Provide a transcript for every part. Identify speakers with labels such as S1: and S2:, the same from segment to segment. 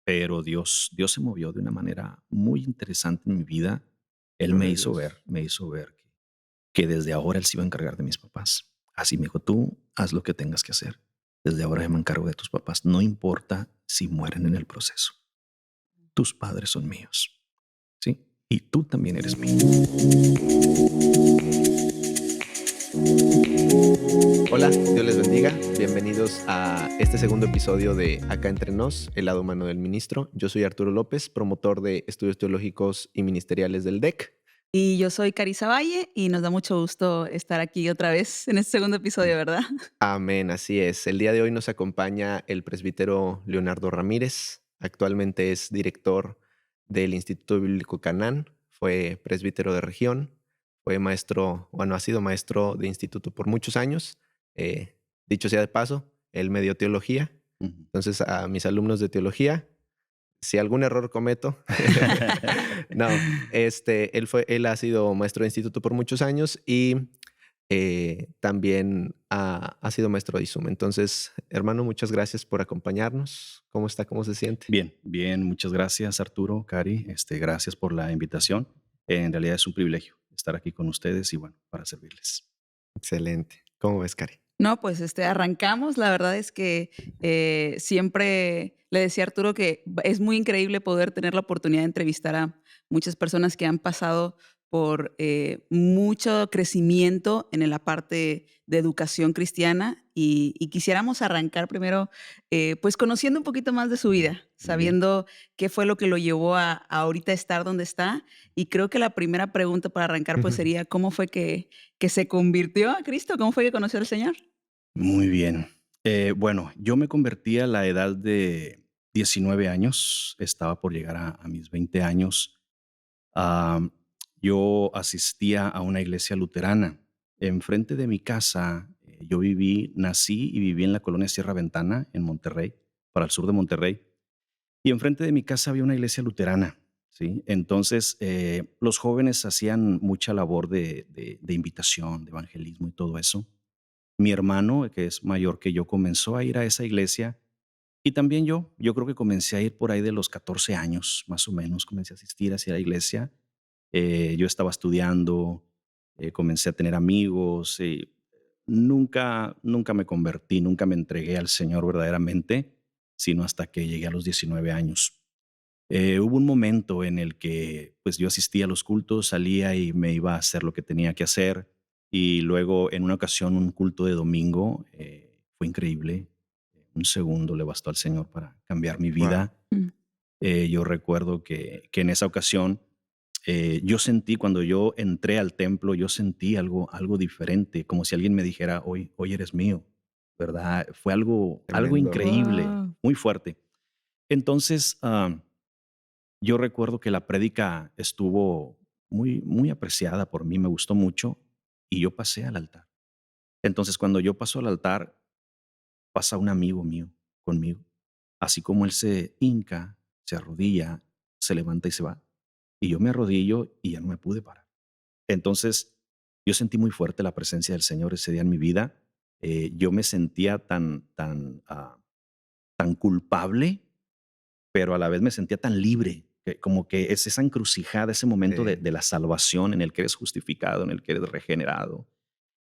S1: pero Dios se movió de una manera muy interesante en mi vida. Él
S2: Gloria a Dios.
S1: me hizo ver que desde ahora Él se iba a encargar de mis papás. Así me dijo, tú haz lo que tengas que hacer. Desde ahora yo me encargo de tus papás. No importa si mueren en el proceso. Tus padres son míos, ¿sí? Y tú también eres mío.
S2: Hola, Dios les bendiga. Bienvenidos a este segundo episodio de Acá Entre Nos, el lado humano del ministro. Yo soy Arturo López, promotor de estudios teológicos y ministeriales del DEC.
S3: Y yo soy Carissa Valle y nos da mucho gusto estar aquí otra vez en este segundo episodio, ¿verdad?
S2: Amén, así es. El día de hoy nos acompaña el presbítero Leonardo Ramírez. Actualmente es director del Instituto Bíblico Canaán, fue presbítero de región, fue maestro, bueno, ha sido maestro de instituto por muchos años. Dicho sea de paso, él me dio teología.
S1: Ujú.
S2: Entonces, a mis alumnos de teología, si algún error cometo, no, él ha sido maestro de instituto por muchos años y también ha sido maestro de ISUM. Entonces, hermano, muchas gracias por acompañarnos. ¿Cómo está? ¿Cómo se siente?
S1: Bien, bien, muchas gracias Arturo, Cari, gracias por la invitación. En realidad es un privilegio estar aquí con ustedes y bueno, para servirles.
S2: Excelente. ¿Cómo ves, Cari?
S3: No, pues arrancamos. La verdad es que siempre le decía a Arturo que es muy increíble poder tener la oportunidad de entrevistar a muchas personas que han pasado por mucho crecimiento en la parte de educación cristiana y quisiéramos arrancar primero pues conociendo un poquito más de su vida,
S1: Muy bien.
S3: sabiendo qué fue lo que lo llevó a ahorita estar donde está. Y creo que la primera pregunta para arrancar pues sería, ¿cómo fue que se convirtió a Cristo? ¿Cómo fue que conoció al Señor?
S1: Muy bien. Bueno, yo me convertí a la edad de 19 años, estaba por llegar a mis 20 años. Am, yo asistía a una iglesia luterana. Enfrente de mi casa, nací y viví en la colonia Sierra Ventana, en Monterrey, para el sur de Monterrey. Y enfrente de mi casa había una iglesia luterana, ¿sí? Entonces, los jóvenes hacían mucha labor de invitación, de evangelismo y todo eso. Mi hermano, que es mayor que yo, comenzó a ir a esa iglesia y también yo creo que comencé a ir por ahí de los 14 años, más o menos, comencé a asistir hacia la iglesia. Yo estaba estudiando, comencé a tener amigos, nunca me convertí, nunca me entregué al Señor verdaderamente, sino hasta que llegué a los 19 años. Hubo un momento en el que, pues, yo asistía a los cultos, salía y me iba a hacer lo que tenía que hacer, y luego, en una ocasión, un culto de domingo, fue increíble. Un segundo le bastó al Señor para cambiar mi
S2: Wow.
S1: vida. Yo recuerdo que en esa ocasión, yo sentí cuando yo entré al templo, yo sentí algo diferente, como si alguien me dijera: "Hoy eres mío", ¿verdad? Fue algo
S2: Tremendo.
S1: increíble,
S3: Wow.
S1: muy fuerte. Entonces, yo recuerdo que la prédica estuvo muy apreciada por mí, me gustó mucho, y yo pasé al altar. Entonces, cuando yo paso al altar, pasa un amigo mío conmigo. Así como él se hinca, se arrodilla, se levanta y se va. Y yo me arrodillo y ya no me pude parar. Entonces, yo sentí muy fuerte la presencia del Señor ese día en mi vida. Yo me sentía tan culpable, pero a la vez me sentía tan libre, que como que es esa encrucijada, ese momento de
S2: Sí.
S1: de la salvación en el que eres justificado, en el que eres regenerado.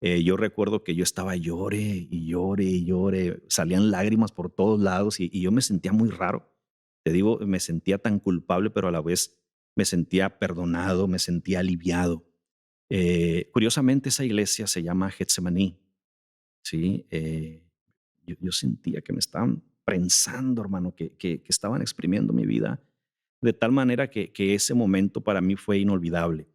S1: Yo recuerdo que yo estaba llore y llore y llore, salían lágrimas por todos lados y yo me sentía muy raro. Te digo, me sentía tan culpable, pero a la vez me sentía perdonado, me sentía aliviado. Curiosamente, esa iglesia se llama Getsemaní, ¿sí? Yo sentía que me estaban prensando, hermano, que estaban exprimiendo mi vida de tal manera que ese momento para mí fue inolvidable.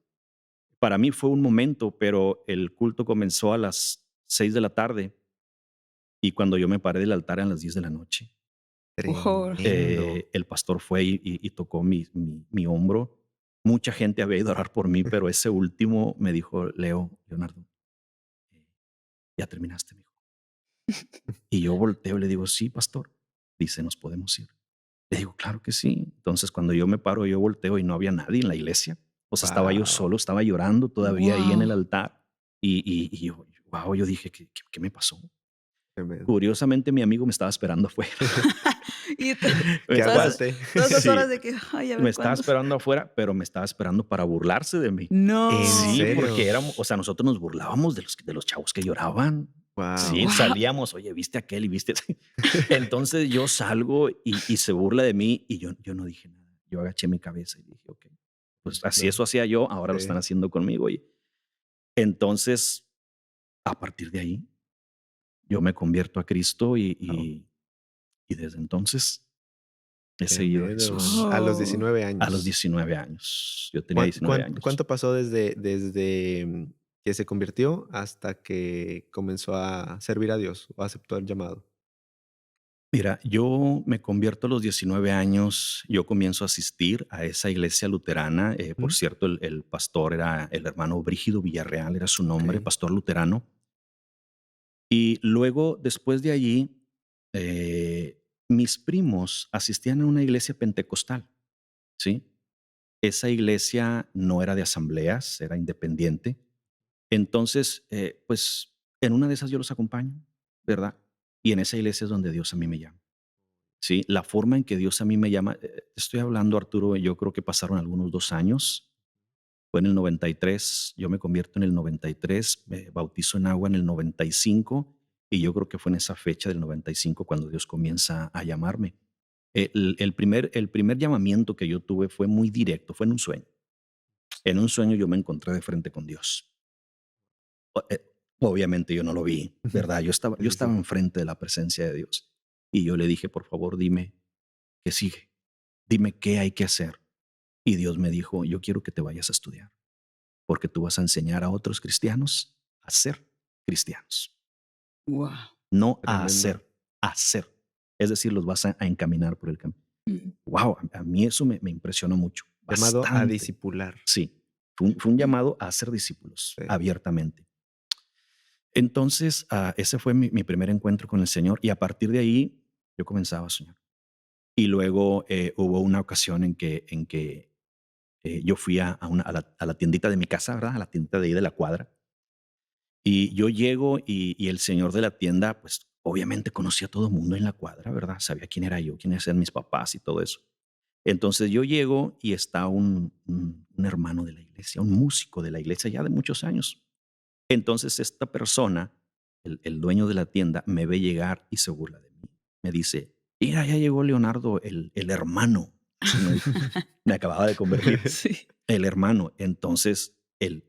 S1: Para mí fue un momento, pero el culto comenzó a las 6 de la tarde y cuando yo me paré del altar eran las 10 de la noche.
S2: Tremendo.
S1: El pastor fue y tocó mi hombro. Mucha gente había ido a orar por mí, pero ese último me dijo: Leonardo, eh, ya terminaste, mijo. Y yo volteo y le digo: sí, pastor. Dice: nos podemos ir. Le digo: claro que sí. Entonces, cuando yo me paro, yo volteo y no había nadie en la iglesia. O sea, estaba yo
S2: Wow.
S1: solo, estaba llorando todavía ahí en el
S3: Wow.
S1: altar. Y yo, wow, yo dije: ¿qué me pasó?
S2: Tremendo.
S1: Curiosamente, mi amigo me estaba esperando afuera.
S3: Y
S1: Me
S2: Qué
S1: estaba,
S3: todas,
S2: aguante.
S3: todas esas
S1: sí,
S3: horas de que, ay, a
S1: me
S3: ver
S1: estaba
S3: cuándo.
S1: esperando afuera, pero me estaba esperando para burlarse de mí.
S2: ¿En
S1: Sí,
S3: No.
S1: porque
S2: serio?
S1: éramos, o sea, nosotros nos burlábamos de los chavos que lloraban. Sí,
S2: Wow.
S3: Wow.
S1: salíamos, oye, ¿viste aquel y viste? Entonces yo salgo y se burla de mí y yo no dije nada. Yo agaché mi cabeza y dije, ok, pues así
S2: No,
S1: eso hacía yo, ahora lo están
S2: sí.
S1: haciendo conmigo. Y entonces, a partir de ahí, yo me convierto a Cristo
S2: Wow.
S1: y desde entonces he seguido a
S2: Tremendo. A
S1: Jesús.
S2: los
S3: Oh.
S2: 19
S1: A los
S2: años.
S1: 19 años. Yo tenía 19 años.
S2: ¿Cuánto pasó desde que se convirtió hasta que comenzó a servir a Dios o aceptó el llamado?
S1: Mira, yo me convierto a los 19 años, yo comienzo a asistir a esa iglesia luterana. Por
S2: Ujú.
S1: cierto, el pastor era el hermano Brígido Villarreal, era su nombre,
S2: Okey.
S1: pastor luterano. Y luego, después de allí, mis primos asistían a una iglesia pentecostal, ¿sí? Esa iglesia no era de asambleas, era independiente. Entonces, pues en una de esas yo los acompaño, ¿verdad? Y en esa iglesia es donde Dios a mí me llama. Sí, la forma en que Dios a mí me llama, estoy hablando, Arturo, yo creo que pasaron algunos 2 años, fue en el 93, yo me convierto en el 93, me bautizo en agua en el 95, y yo creo que fue en esa fecha del 95 cuando Dios comienza a llamarme. El primer llamamiento que yo tuve fue muy directo, fue en un sueño. En un sueño yo me encontré de frente con Dios. O Obviamente yo no lo vi,
S2: Ujú.
S1: ¿verdad? Yo estaba
S2: Sí,
S1: yo
S2: sí,
S1: estaba
S2: sí.
S1: enfrente de la presencia de Dios, y yo le dije: "Por favor, dime qué sigue, dime qué hay que hacer". Y Dios me dijo: "Yo quiero que te vayas a estudiar, porque tú vas a enseñar a otros cristianos a ser cristianos,
S3: Wow.
S1: no a
S2: Tremendo.
S1: hacer, a ser". Es decir, los vas a encaminar por el camino. Wow, a mí eso me impresionó mucho,
S2: Llamado a
S1: bastante.
S2: discipular.
S1: Sí, fue un llamado a ser discípulos
S2: Sí.
S1: abiertamente. Entonces, ese fue mi primer encuentro con el Señor, y a partir de ahí yo comenzaba a soñar. Y luego hubo una ocasión en que yo fui a la tiendita de mi casa, ¿verdad? A la tiendita de ahí de la cuadra. Y yo llego y el señor de la tienda, pues obviamente conocía a todo el mundo en la cuadra, ¿verdad? Sabía quién era yo, quiénes eran mis papás y todo eso. Entonces yo llego y está un hermano de la iglesia, un músico de la iglesia ya de muchos años. Entonces esta persona, el dueño de la tienda, me ve llegar y se burla de mí. Me dice: "Mira, ya llegó Leonardo, el hermano". Así me dijo. Me acababa de convertir.
S3: Sí.
S1: El hermano. Entonces, el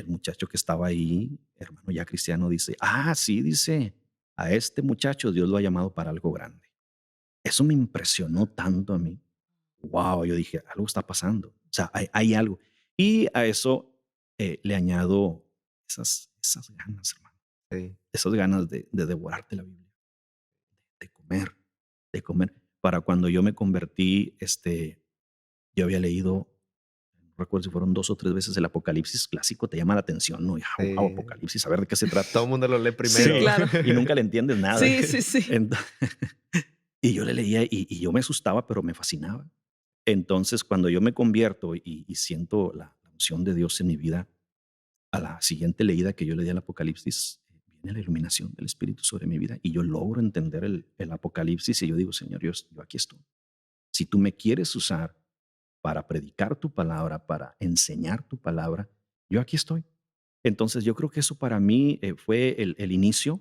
S1: muchacho que estaba ahí, hermano ya cristiano, dice: "Ah, sí", dice, "a este muchacho Dios lo ha llamado para algo grande". Eso me impresionó tanto a mí. Wow, yo dije: "Algo está pasando". O sea, hay algo. Y a eso, le añado esas ganas, hermano,
S2: Sí.
S1: esas ganas de devorarte la Biblia, de comer, de comer. Para cuando yo me convertí, yo había leído, no recuerdo si fueron 2 o 3 veces el Apocalipsis clásico, te llama la atención, ¿no? Y, guau,
S2: Sí.
S1: Apocalipsis, a ver de qué se trata.
S2: Todo el mundo lo lee
S3: Sí,
S2: primero.
S1: Sí,
S3: claro.
S1: y nunca le entiendes nada.
S3: Sí, sí, sí.
S1: Ento y yo le leía y yo me asustaba, pero me fascinaba. Entonces, cuando yo me convierto y siento la unción de Dios en mi vida, a la siguiente leída que yo le di al Apocalipsis, viene la iluminación del Espíritu sobre mi vida y yo logro entender el Apocalipsis y yo digo: "Señor, yo aquí estoy. Si tú me quieres usar para predicar tu palabra, para enseñar tu palabra, yo aquí estoy". Entonces, yo creo que eso para mí fue el inicio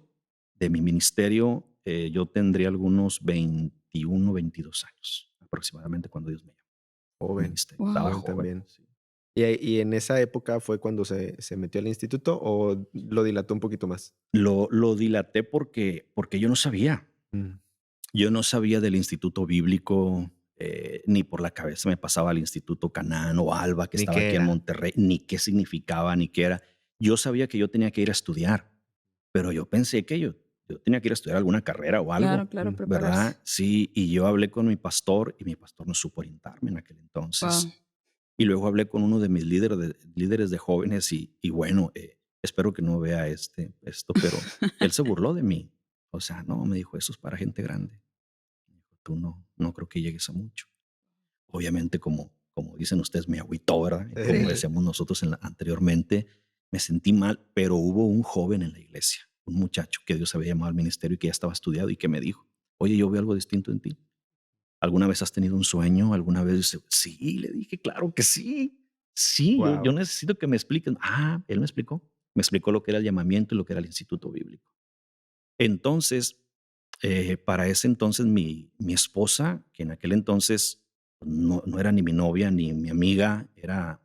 S1: de mi ministerio. Yo tendría algunos 21, 22 años aproximadamente cuando Dios me llamó al
S2: Joven,
S1: ministerio. Estaba
S3: Wow.
S2: joven
S1: joven.
S2: también.
S1: Sí.
S2: ¿Y en esa época fue cuando se metió al instituto o lo dilató un poquito más?
S1: Lo dilaté porque yo no sabía.
S2: Mm.
S1: Yo no sabía del instituto bíblico, ni por la cabeza me pasaba al instituto Canaán o Alba, que
S2: ¿Ni
S1: estaba
S2: qué
S1: aquí en
S2: era?
S1: Monterrey, ni qué significaba, ni qué era. Yo sabía que yo tenía que ir a estudiar, pero yo pensé que yo tenía que ir a estudiar alguna carrera o
S3: Claro,
S1: algo,
S3: claro,
S2: Mm.
S3: prepararse.
S1: ¿verdad? Sí, y yo hablé con mi pastor y mi pastor no supo orientarme en aquel
S3: Wow.
S1: entonces. Y luego hablé con uno de mis líderes de jóvenes y bueno, espero que no vea esto, pero él se burló de mí. O sea, no, me dijo, eso es para gente grande. Me dijo, tú no creo que llegues a mucho. Obviamente, como dicen ustedes, me agüitó, ¿verdad? Como
S2: Sí.
S1: decíamos nosotros anteriormente, me sentí mal, pero hubo un joven en la iglesia, un muchacho que Dios había llamado al ministerio y que ya estaba estudiado y que me dijo, oye, yo veo algo distinto en ti. ¿Alguna vez has tenido un sueño? ¿Alguna vez? Sí, le dije, claro que sí. Sí, yo
S2: Wow.
S1: necesito que me expliquen. Él me explicó. Me explicó lo que era el llamamiento y lo que era el instituto bíblico. Entonces, para ese entonces, mi esposa, que en aquel entonces no era ni mi novia ni mi amiga, era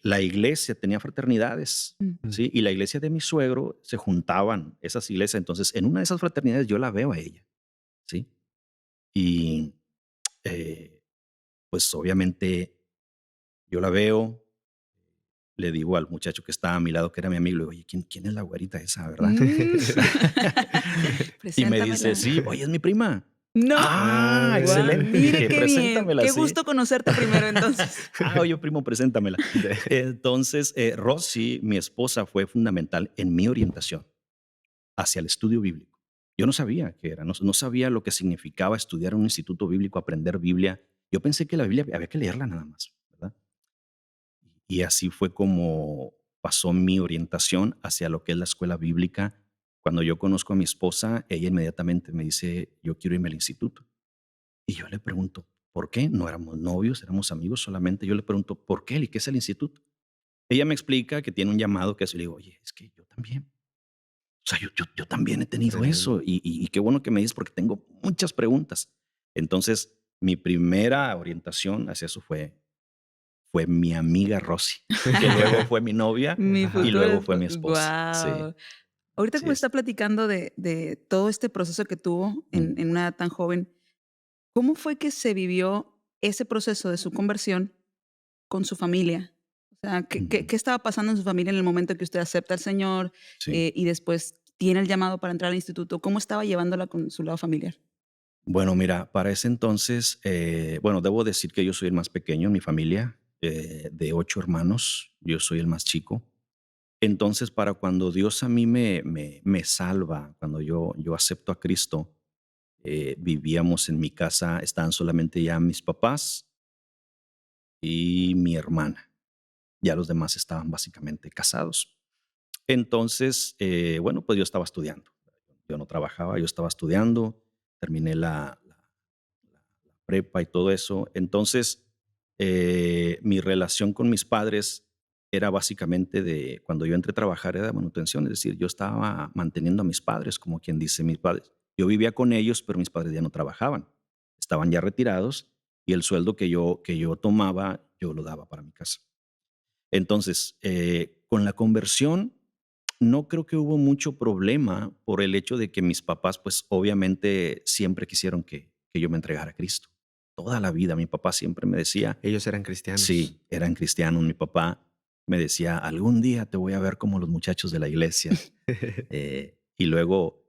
S1: la iglesia, tenía fraternidades,
S3: Mm.
S1: ¿sí? Y la iglesia de mi suegro se juntaban esas iglesias. Entonces, en una de esas fraternidades yo la veo a ella, ¿sí? Y eh, pues obviamente yo la veo, le digo al muchacho que estaba a mi lado, que era mi amigo, le digo, oye, ¿quién es la güerita esa, verdad?
S3: Mm.
S1: Y me dice,
S3: Preséntamela.
S1: sí, oye, es mi prima.
S3: No.
S2: Ah,
S3: Guau,
S1: Excelente.
S3: mire
S1: Dije,
S3: qué bien.
S1: preséntamela,
S3: Qué
S1: sí.
S3: gusto conocerte primero entonces.
S1: Oye, primo, preséntamela. Entonces, Rosy, mi esposa, fue fundamental en mi orientación hacia el estudio bíblico. Yo no sabía qué era, no sabía lo que significaba estudiar en un instituto bíblico, aprender Biblia. Yo pensé que la Biblia había que leerla nada más, ¿verdad? Y así fue como pasó mi orientación hacia lo que es la escuela bíblica. Cuando yo conozco a mi esposa, ella inmediatamente me dice, yo quiero irme al instituto. Y yo le pregunto, ¿por qué? No éramos novios, éramos amigos solamente. Yo le pregunto, ¿por qué? ¿Y qué es el instituto? Ella me explica que tiene un llamado que hace. Le digo, oye, es que yo también. O sea, yo también he tenido
S2: Tremendo.
S1: eso. Y qué bueno que me dices porque tengo muchas preguntas. Entonces, mi primera orientación hacia eso fue mi amiga Rosy, que luego fue mi novia
S3: Mi
S2: Ajá.
S1: y
S3: futuro
S1: luego fue
S3: espo
S1: mi esposa. Sí,
S3: guau. Ahorita que
S1: así
S3: me está
S1: es.
S3: platicando de todo este proceso que tuvo
S1: Mm,
S3: en una edad tan joven, ¿cómo fue que se vivió ese proceso de su conversión con su familia? O sea, ¿qué qué
S1: ujú.
S3: qué estaba pasando en su familia en el momento que usted acepta al Señor,
S1: Sí.
S3: y después tiene el llamado para entrar al instituto? ¿Cómo estaba llevándola con su lado familiar?
S1: Bueno, mira, para ese entonces, bueno, debo decir que yo soy el más pequeño en mi familia, de 8 hermanos, yo soy el más chico. Entonces, para cuando Dios a mí me salva, cuando yo acepto a Cristo, vivíamos en mi casa, estaban solamente ya mis papás y mi hermana. Ya los demás estaban básicamente casados. Entonces, bueno, pues yo estaba estudiando. Yo no trabajaba, yo estaba estudiando, terminé la prepa y todo eso. Entonces, mi relación con mis padres era básicamente de cuando yo entré a trabajar era de manutención, es decir, yo estaba manteniendo a mis padres, como quien dice mis padres. Yo vivía con ellos, pero mis padres ya no trabajaban, estaban ya retirados y el sueldo que yo tomaba, yo lo daba para mi casa. Entonces, con la conversión, no creo que hubo mucho problema por el hecho de que mis papás, pues obviamente siempre quisieron que yo me entregara a Cristo. Toda la vida mi papá siempre me decía,
S2: Ellos eran cristianos.
S1: sí, eran cristianos, mi papá me decía, algún día te voy a ver como los muchachos de la iglesia. Y luego,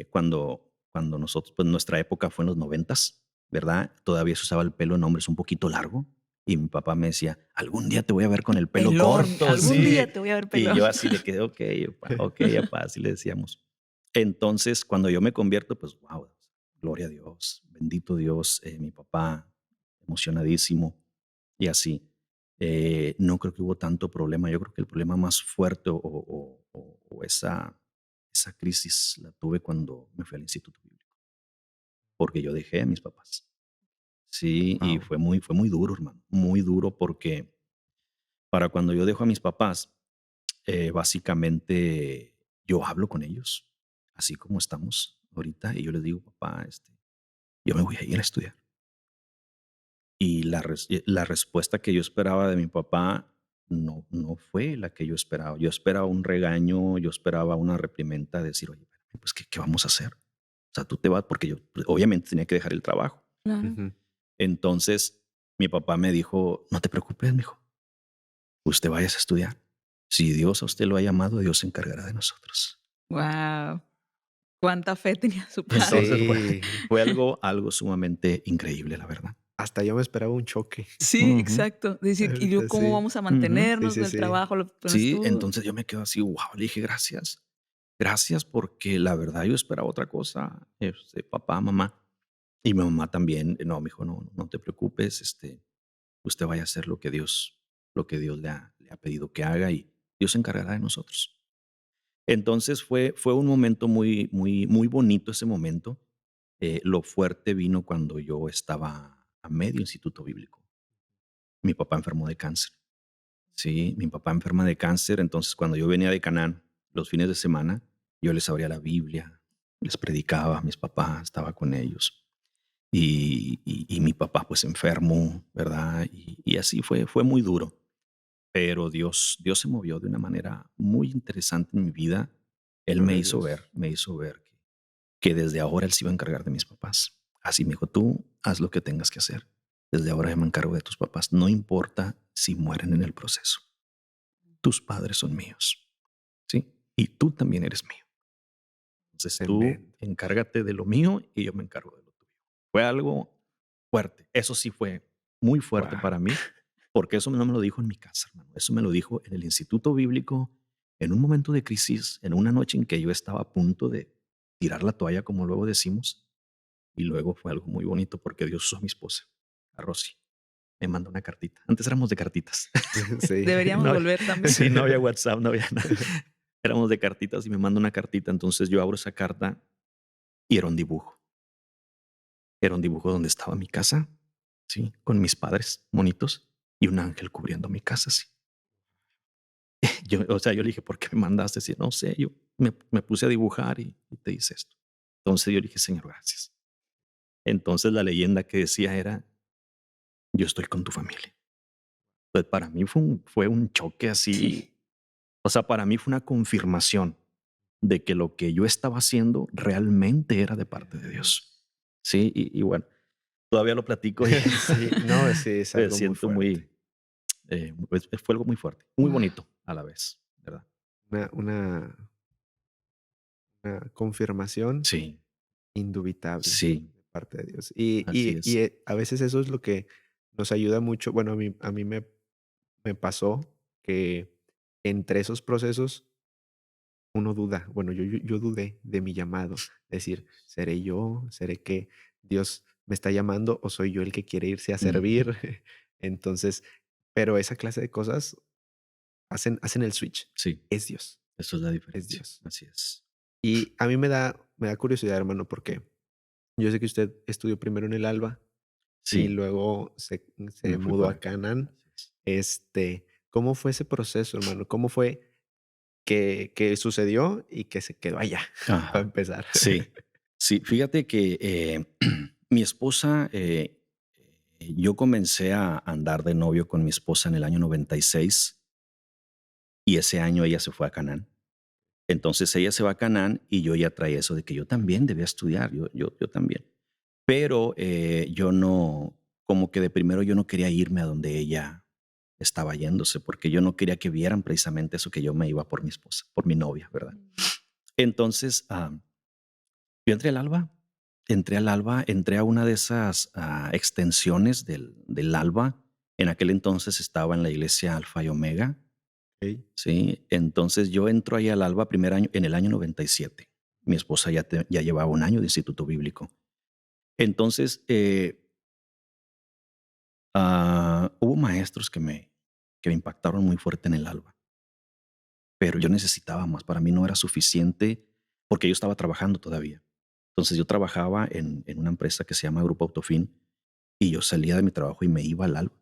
S1: cuando nosotros, pues nuestra época fue en los noventas, ¿verdad? Todavía se usaba el pelo en hombres un poquito largo. Y mi papá me decía, algún día te voy a ver con el pelo
S3: Pelón,
S1: corto,
S3: algún
S1: sí.
S3: día te voy a ver
S1: Y
S3: pelón.
S1: yo así le quedé, ok, papá, así le decíamos. Entonces, cuando yo me convierto, pues, wow, gloria a Dios, bendito Dios, mi papá, emocionadísimo y así. No creo que hubo tanto problema. Yo creo que el problema más fuerte o esa crisis la tuve cuando me fui al Instituto Bíblico, porque yo dejé a mis papás. Sí, y
S2: Wow.
S1: fue muy duro, hermano, muy duro porque para cuando yo dejo a mis papás, básicamente yo hablo con ellos, así como estamos ahorita, y yo les digo, papá, yo me voy a ir a estudiar. Y la respuesta que yo esperaba de mi papá no fue la que yo esperaba. Yo esperaba un regaño, yo esperaba una reprimenda, decir, oye, espérame, pues, ¿qué vamos a hacer? O sea, tú te vas porque yo pues, obviamente tenía que dejar el trabajo.
S3: Claro.
S2: Ujú.
S1: Entonces, mi papá me dijo, no te preocupes, mijo, usted vaya a estudiar. Si Dios a usted lo ha llamado, Dios se encargará de nosotros.
S3: Guau, cuánta fe tenía su padre.
S1: Entonces fue,
S2: Sí,
S1: fue algo sumamente increíble, la verdad.
S2: hasta yo me esperaba un choque.
S3: Sí,
S1: Ujú,
S3: exacto. Decir, ¿y yo
S2: Ahorita
S3: cómo
S2: sí.
S3: vamos a
S1: ujú.
S2: Sí,
S3: mantenernos con
S2: sí,
S3: el
S2: sí.
S3: trabajo, con el
S1: Sí,
S3: estudio?
S1: entonces yo me quedo así, wow, le dije gracias. Gracias porque la verdad yo esperaba otra cosa, papá, mamá. Y mi mamá también, no, me dijo, no te preocupes, usted vaya a hacer lo que Dios le ha pedido que haga y Dios se encargará de nosotros. Entonces fue un momento muy bonito ese momento. Lo fuerte vino cuando yo estaba a medio instituto bíblico. Mi papá enfermó de cáncer. Sí, mi papá enferma de cáncer, entonces cuando yo venía de Canaán los fines de semana, yo les abría la Biblia, les predicaba a mis papás, estaba con ellos. Y mi papá pues enfermo, ¿verdad? Y así fue muy duro. Pero Dios se movió de una manera muy interesante en mi vida. Él
S2: Gloria a Dios.
S1: me hizo ver que desde ahora Él se iba a encargar de mis papás. Así me dijo, tú haz lo que tengas que hacer. Desde ahora yo me encargo de tus papás. No importa si mueren en el proceso. Tus padres son míos, ¿sí? Y tú también eres mío. Entonces tú
S2: Tremendo.
S1: encárgate de lo mío y yo me encargo de lo tuyo. Fue algo fuerte. Eso sí fue muy fuerte
S2: Wow.
S1: para mí, porque eso no me lo dijo en mi casa, hermano. Eso me lo dijo en el instituto bíblico, en un momento de crisis, en una noche en que yo estaba a punto de tirar la toalla, como luego decimos, y luego fue algo muy bonito porque Dios usó a mi esposa, a Rosy. Me mandó una cartita. Antes éramos de cartitas.
S2: Sí.
S3: Deberíamos
S1: No,
S3: volver también.
S1: sí, no había WhatsApp, no había nada. Éramos de cartitas y me manda una cartita. Entonces yo abro esa carta y era un dibujo. Era un dibujo donde estaba mi casa, sí, con mis padres monitos y un ángel cubriendo mi casa, sí. O sea, yo le dije, ¿por qué me mandaste? Así, no sé, yo me puse a dibujar y te hice esto. Entonces yo le dije, Señor, gracias. Entonces la leyenda que decía era, yo estoy con tu familia. Pues para mí fue un choque así.
S3: Sí.
S1: O sea, para mí fue una confirmación de que lo que yo estaba haciendo realmente era de parte de Dios. Sí, y bueno, todavía lo platico y
S2: Sí, no, sí, es
S1: me
S2: algo muy
S1: siento
S2: fuerte.
S1: fue algo muy fuerte, muy
S3: Guau.
S1: bonito a la vez, ¿verdad?
S2: Una una una confirmación
S1: Sí,
S2: indubitable
S1: sí,
S2: de parte de Dios. Y
S1: así
S2: y y,
S1: es.
S2: a veces eso es lo que nos ayuda mucho. Bueno, a mí me pasó que entre esos procesos uno duda. Bueno, yo dudé de mi llamado. Decir, ¿seré yo? ¿Seré que Dios me está llamando o soy yo el que quiere irse a
S1: Ujú.
S2: servir? Entonces, pero esa clase de cosas hacen el switch.
S1: Sí,
S2: Es Dios,
S1: eso es la
S2: es
S1: diferencia.
S2: Dios.
S1: Así es.
S2: Y a mí me da curiosidad, hermano, porque yo sé que usted estudió primero en el Alba y
S1: Sí,
S2: luego se
S1: me fui
S2: mudó
S1: por
S2: a
S1: acá.
S2: Canaán.
S1: Así es.
S2: ¿Cómo fue ese proceso, hermano? ¿Cómo fue que sucedió y que se quedó allá, para
S1: Ajá.
S2: empezar?
S1: Sí, sí, fíjate que mi esposa, yo comencé a andar de novio con mi esposa en el año 96 y ese año ella se fue a Canaán. Entonces ella se va a Canaán y yo ya traía eso de que yo también debía estudiar, yo también. Pero yo no, como que de primero yo no quería irme a donde ella estaba yéndose, porque yo no quería que vieran precisamente eso que yo me iba por mi esposa, por mi novia, ¿verdad?
S3: Mm.
S1: Entonces, yo entré al Alba, entré a una de esas extensiones del Alba. En aquel entonces estaba en la iglesia Alfa y Omega,
S2: Okey,
S1: ¿sí? Entonces yo entro ahí al Alba primer año, en el año 97. Mi esposa ya llevaba un año de instituto bíblico. Entonces, hubo maestros que me impactaron muy fuerte en el Alba, pero yo necesitaba más. Para mí no era suficiente porque yo estaba trabajando todavía. Entonces yo trabajaba en una empresa que se llama Grupo Autofin y yo salía de mi trabajo y me iba al Alba.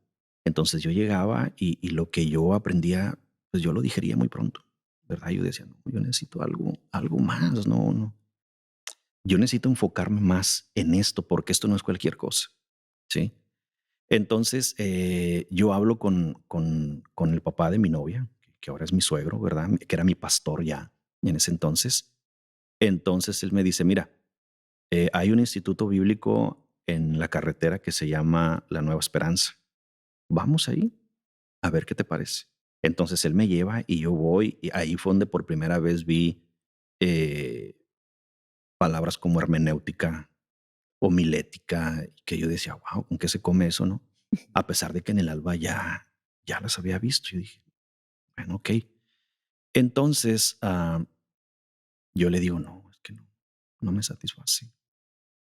S1: Entonces yo llegaba y lo que yo aprendía, pues yo lo digería muy pronto, ¿verdad? Yo decía, no, yo necesito algo más, no. Yo necesito enfocarme más en esto porque esto no es cualquier cosa, ¿sí? Entonces yo hablo con el papá de mi novia, que ahora es mi suegro, ¿verdad? Que era mi pastor ya en ese entonces. Entonces él me dice, mira, hay un instituto bíblico en la carretera que se llama La Nueva Esperanza. Vamos ahí a ver qué te parece. Entonces él me lleva y yo voy y ahí fue donde por primera vez vi eh, palabras como hermenéutica, homilética, que yo decía, wow, ¿con qué se come eso, no? A pesar de que en el Alba ya las había visto. Yo dije, bueno, ok. Entonces yo le digo, no, es que no me satisface.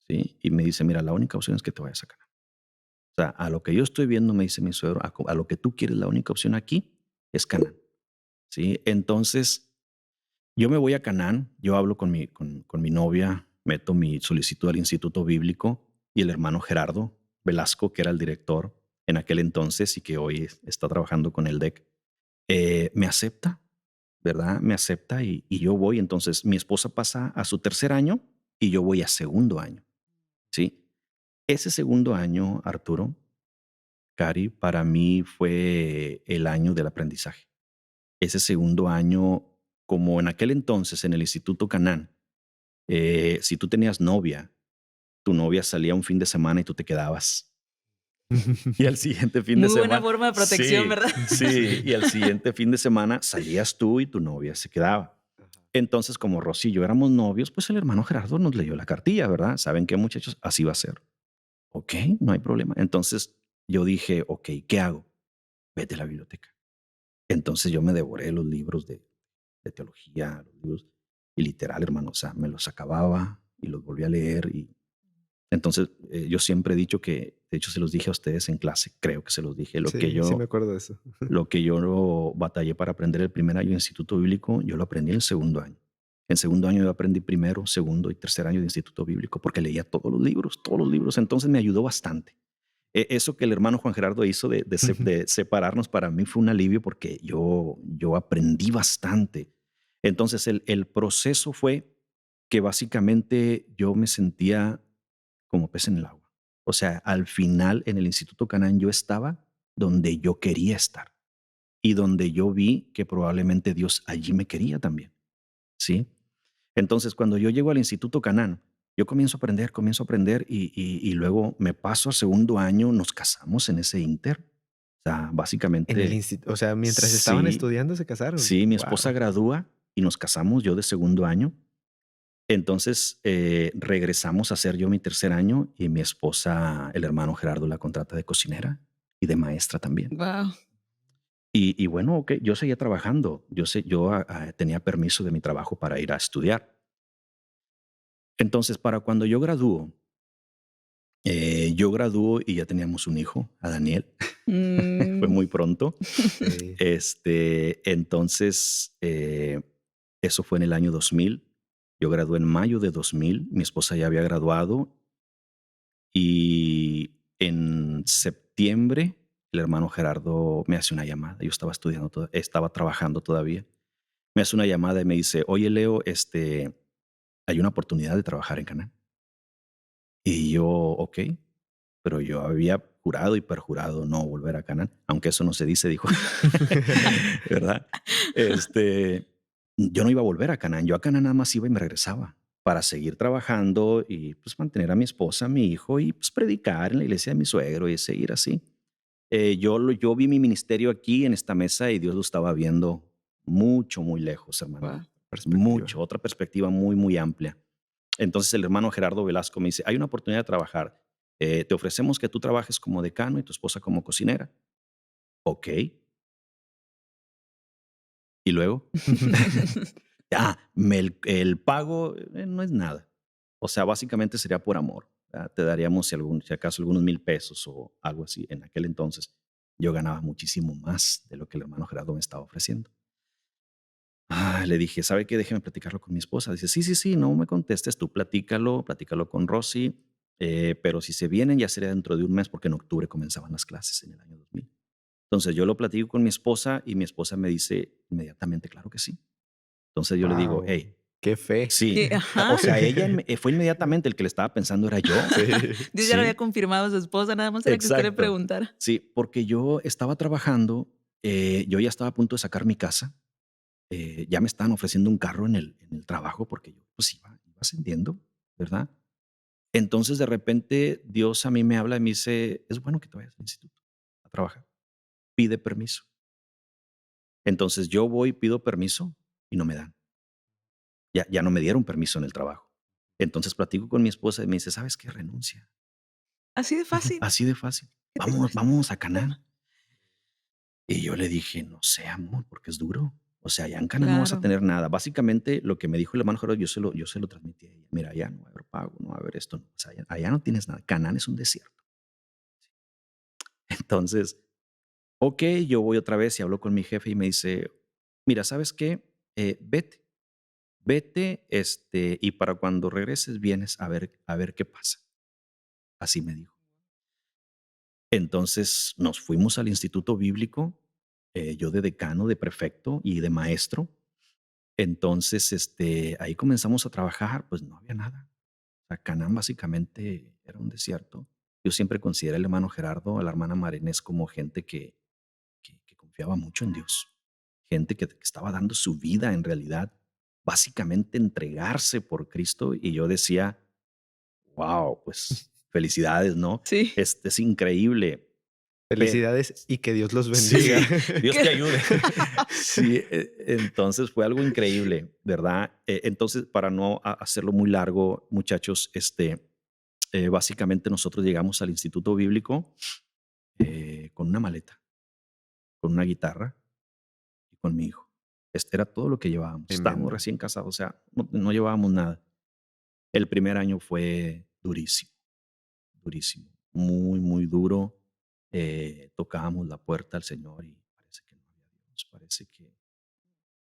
S1: ¿Sí? Y me dice, mira, la única opción es que te vayas a Canadá. O sea, a lo que yo estoy viendo, me dice mi suegro, a lo que tú quieres, la única opción aquí es Canaán. ¿Sí? Entonces, Yo me voy a Canaán, yo hablo con mi novia, meto mi solicitud al Instituto Bíblico y el hermano Gerardo Velasco, que era el director en aquel entonces y que hoy está trabajando con el DEC, me acepta, ¿verdad? Me acepta y yo voy. Entonces mi esposa pasa a su tercer año y yo voy a segundo año, ¿sí? Ese segundo año, Arturo, Cari, para mí fue el año del aprendizaje. Ese segundo año, como en aquel entonces en el Instituto Canaán, si tú tenías novia, tu novia salía un fin de semana y tú te quedabas. Y al siguiente fin de
S3: Muy buena
S1: semana,
S3: forma de protección,
S1: sí,
S3: ¿verdad?
S1: sí, y al siguiente fin de semana salías tú y tu novia se quedaba. Entonces, como Rosy y yo éramos novios, pues el hermano Gerardo nos leyó la cartilla, ¿verdad? ¿Saben qué, muchachos? Así va a ser. Ok, no hay problema. Entonces yo dije, ok, ¿qué hago? Vete a la biblioteca. Entonces yo me devoré los libros de teología, los libros, y literal, hermano, o sea, me los acababa y los volví a leer. Y entonces yo siempre he dicho que, de hecho se los dije a ustedes en clase, creo que se los dije,
S2: Sí, sí me acuerdo de eso.
S1: lo que yo lo batallé para aprender el primer año de instituto bíblico, yo lo aprendí en el segundo año. En segundo año yo aprendí primero, segundo y tercer año de instituto bíblico porque leía todos los libros, entonces me ayudó bastante. Eso que el hermano Juan Gerardo hizo de separarnos para mí fue un alivio porque yo aprendí bastante. Entonces el proceso fue que básicamente yo me sentía como pez en el agua. O sea, al final en el Instituto Canaán yo estaba donde yo quería estar y donde yo vi que probablemente Dios allí me quería también, ¿sí? Entonces, cuando yo llego al Instituto Canaán, yo comienzo a aprender y luego me paso al segundo año, nos casamos en ese inter. O sea,
S2: En el
S1: básicamente,
S2: instituto, o sea, mientras estaban
S1: sí,
S2: estudiando se casaron.
S1: sí, mi esposa
S2: Wow.
S1: gradúa y nos casamos yo de segundo año. Entonces, regresamos a hacer yo mi tercer año y mi esposa, el hermano Gerardo, la contrata de cocinera y de maestra también.
S3: Wow.
S1: Y bueno, ok, yo seguía trabajando. Yo tenía permiso de mi trabajo para ir a estudiar. Entonces, para cuando yo gradúo y ya teníamos un hijo, a Daniel. Fue
S3: Mm,
S1: muy pronto.
S2: Sí.
S1: Entonces, eso fue en el año 2000. Yo gradué en mayo de 2000. Mi esposa ya había graduado y en septiembre el hermano Gerardo me hace una llamada. Yo estaba estudiando, estaba trabajando todavía. Me hace una llamada y me dice, oye Leo, hay una oportunidad de trabajar en Canaán. Y yo, ok, pero yo había jurado y perjurado no volver a Canaán, aunque eso no se dice, dijo, ¿verdad? Yo no iba a volver a Canaán, yo a Canaán nada más iba y me regresaba para seguir trabajando y pues mantener a mi esposa, a mi hijo y pues predicar en la iglesia de mi suegro y seguir así. Yo vi mi ministerio aquí en esta mesa y Dios lo estaba viendo mucho, muy lejos, hermano.
S3: wow.
S2: Perspectiva.
S1: Mucho, otra perspectiva muy, muy amplia. Entonces el hermano Gerardo Velasco me dice, hay una oportunidad de trabajar. Te ofrecemos que tú trabajes como decano y tu esposa como cocinera. Ok. Y luego, el pago no es nada. O sea, básicamente sería por amor. Te daríamos si acaso algunos 1,000 pesos o algo así. En aquel entonces yo ganaba muchísimo más de lo que el hermano Gerardo me estaba ofreciendo. Le dije, ¿sabe qué? Déjeme platicarlo con mi esposa. Dice, sí, sí, sí, no me contestes, tú platícalo con Rosy, pero si se vienen ya sería dentro de un mes porque en octubre comenzaban las clases en el año 2000. Entonces yo lo platico con mi esposa y mi esposa me dice inmediatamente, claro que sí. Entonces yo le digo,
S2: Wow.
S1: hey,
S2: Qué fe.
S1: sí, o
S3: Ajá.
S1: sea, ella fue inmediatamente el que le estaba pensando era yo,
S2: Sí.
S3: Dios ya lo había
S1: sí,
S3: confirmado a su esposa, nada más era que usted le
S1: exacto,
S3: preguntara.
S1: sí, porque yo estaba trabajando, yo ya estaba a punto de sacar mi casa, ya me estaban ofreciendo un carro en el trabajo porque yo pues iba ascendiendo, ¿verdad? Entonces de repente Dios a mí me habla y me dice, es bueno que te vayas al instituto a trabajar, pide permiso. Entonces yo voy, pido permiso y no me dan, ya no me dieron permiso en el trabajo. Entonces platico con mi esposa y me dice, ¿sabes qué? Renuncia,
S3: Así de fácil.
S1: así de fácil,
S3: ¿Qué te
S1: vamos,
S3: cuesta?
S1: vamos a Canaán. Y yo le dije, no sé, amor, porque es duro. O sea, allá en Cana no vas a
S3: Claro,
S1: tener nada. Básicamente, lo que me dijo el hermano Gerardo, yo se lo transmití a ella. Mira, allá no va a haber pago, no va a haber esto. No. O sea, allá no tienes nada. Canaán es un desierto. Entonces, ok, yo voy otra vez y hablo con mi jefe y me dice, mira, ¿sabes qué? Vete. vete, y para cuando regreses vienes a ver qué pasa. Así me dijo. Entonces nos fuimos al Instituto Bíblico, yo de decano, de prefecto y de maestro. Entonces, ahí comenzamos a trabajar, pues no había nada. O sea, Canaán básicamente era un desierto. Yo siempre consideré al hermano Gerardo, a la hermana Marinés como gente que confiaba mucho en Dios, gente que estaba dando su vida en realidad, básicamente entregarse por Cristo. Y yo decía, wow, pues felicidades, ¿no?
S3: Sí.
S1: Es increíble.
S2: Felicidades y que Dios los
S1: Sí,
S2: bendiga.
S1: Dios te ayude. Sí, entonces fue algo increíble, ¿verdad? Entonces, para no hacerlo muy largo, muchachos, básicamente nosotros llegamos al Instituto Bíblico con una maleta, con una guitarra y con mi hijo. Este era todo lo que llevábamos. Estábamos
S2: Tremendo.
S1: recién casados, o sea, no llevábamos nada. El primer año fue durísimo, durísimo, muy, muy duro. Tocábamos la puerta al Señor y parece que no había Dios,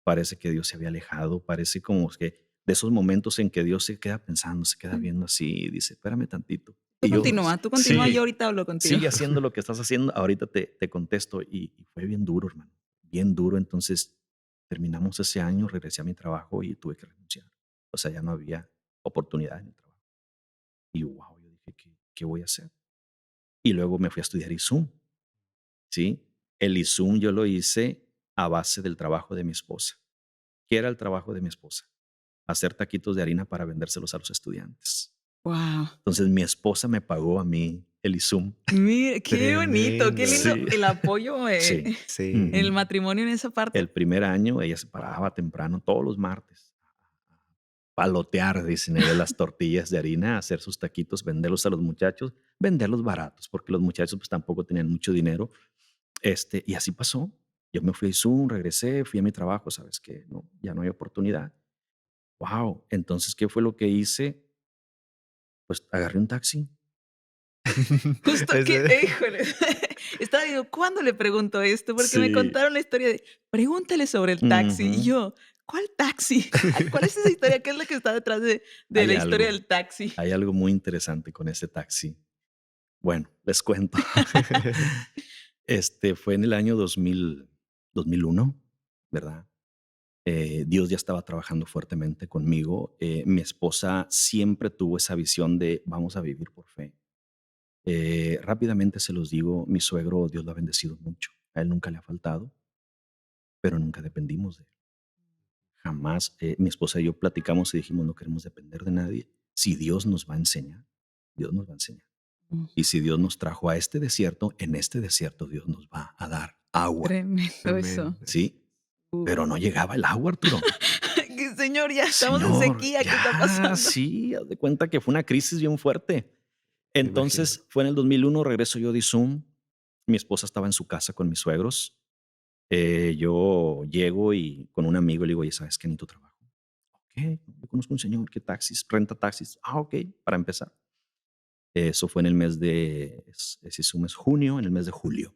S1: parece que Dios se había alejado, parece como que de esos momentos en que Dios se queda pensando, se queda viendo así y dice, espérame tantito. Y yo,
S3: Tú continúa, yo
S1: sí,
S3: ahorita hablo contigo.
S1: sigue haciendo lo que estás haciendo, ahorita te contesto. Y fue bien duro, hermano, bien duro. Entonces terminamos ese año, regresé a mi trabajo y tuve que renunciar. O sea, ya no había oportunidad en el trabajo. Y wow, yo dije, ¿qué voy a hacer? Y luego me fui a estudiar ISUM, ¿sí? El ISUM yo lo hice a base del trabajo de mi esposa. ¿Qué era el trabajo de mi esposa? Hacer taquitos de harina para vendérselos a los estudiantes.
S3: Wow.
S1: Entonces mi esposa me pagó a mí el ISUM.
S3: Mira, qué bonito, qué lindo
S1: Sí,
S3: el apoyo
S1: sí.
S2: Sí.
S3: en el
S1: Ujú.
S3: matrimonio en esa parte.
S1: El primer año ella se paraba temprano todos los martes a palotear, dicen ellos, las tortillas de harina, hacer sus taquitos, venderlos a los muchachos, venderlos baratos, porque los muchachos pues tampoco tenían mucho dinero. Y así pasó. Yo me fui a Zoom, regresé, fui a mi trabajo, ¿sabes qué? No, ya no hay oportunidad. Wow. Entonces, ¿qué fue lo que hice? Pues agarré un taxi.
S3: Justo que,
S2: Ese-
S3: híjole, estaba digo, ¿cuándo le pregunto esto? Porque me
S1: Sí.
S3: contaron la historia de, pregúntale sobre el taxi. Y
S1: Ujú.
S3: yo, ¿cuál taxi? ¿Cuál es esa historia? ¿Qué es lo que está detrás de
S1: Hay
S3: la historia
S1: algo,
S3: del taxi?
S1: hay algo muy interesante con ese taxi. Bueno, les cuento. Fue en el año 2001, ¿verdad? Dios ya estaba trabajando fuertemente conmigo. Mi esposa siempre tuvo esa visión de vamos a vivir por fe. Rápidamente se los digo, mi suegro, Dios lo ha bendecido mucho. A él nunca le ha faltado, pero nunca dependimos de él. Jamás. Mi esposa y yo platicamos y dijimos no queremos depender de nadie. Si Dios nos va a enseñar, Dios nos va a enseñar.
S3: Mm,
S1: Y si Dios nos trajo a este desierto, en este desierto Dios nos va a dar agua,
S3: tremendo eso.
S2: Tremendo.
S1: ¿sí? Pero no llegaba el agua, Arturo.
S3: Que, Señor, ya estamos en
S1: Señor,
S3: sequía, ¿qué está
S1: ya,
S3: pasando?
S1: sí, haz de cuenta que fue una crisis bien fuerte.
S2: Me imagino.
S1: Entonces, fue en el 2001, regreso yo de Zoom. Mi esposa estaba en su casa con mis suegros. Yo llego y con un amigo le digo, oye, ¿sabes qué? Necesito trabajo. Ok, yo conozco un señor que taxis, renta taxis. Ah, ok, para empezar. Eso fue en el mes de, ese es un mes junio, en el mes de julio.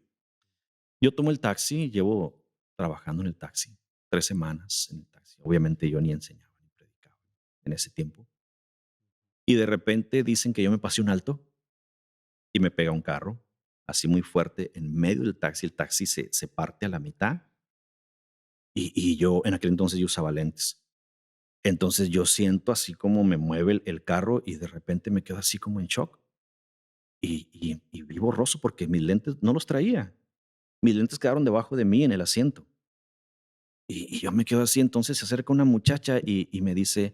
S1: Yo tomo el taxi, llevo trabajando en el taxi 3 semanas en el taxi. Obviamente yo ni enseñaba ni predicaba en ese tiempo. Y de repente dicen que yo me pasé un alto y me pega un carro, así muy fuerte, en medio del taxi. El taxi se parte a la mitad y yo en aquel entonces yo usaba lentes. Entonces yo siento así como me mueve el carro y de repente me quedo así como en shock y vi borroso porque mis lentes no los traía. Mis lentes quedaron debajo de mí en el asiento. Y yo me quedo así, entonces se acerca una muchacha y me dice,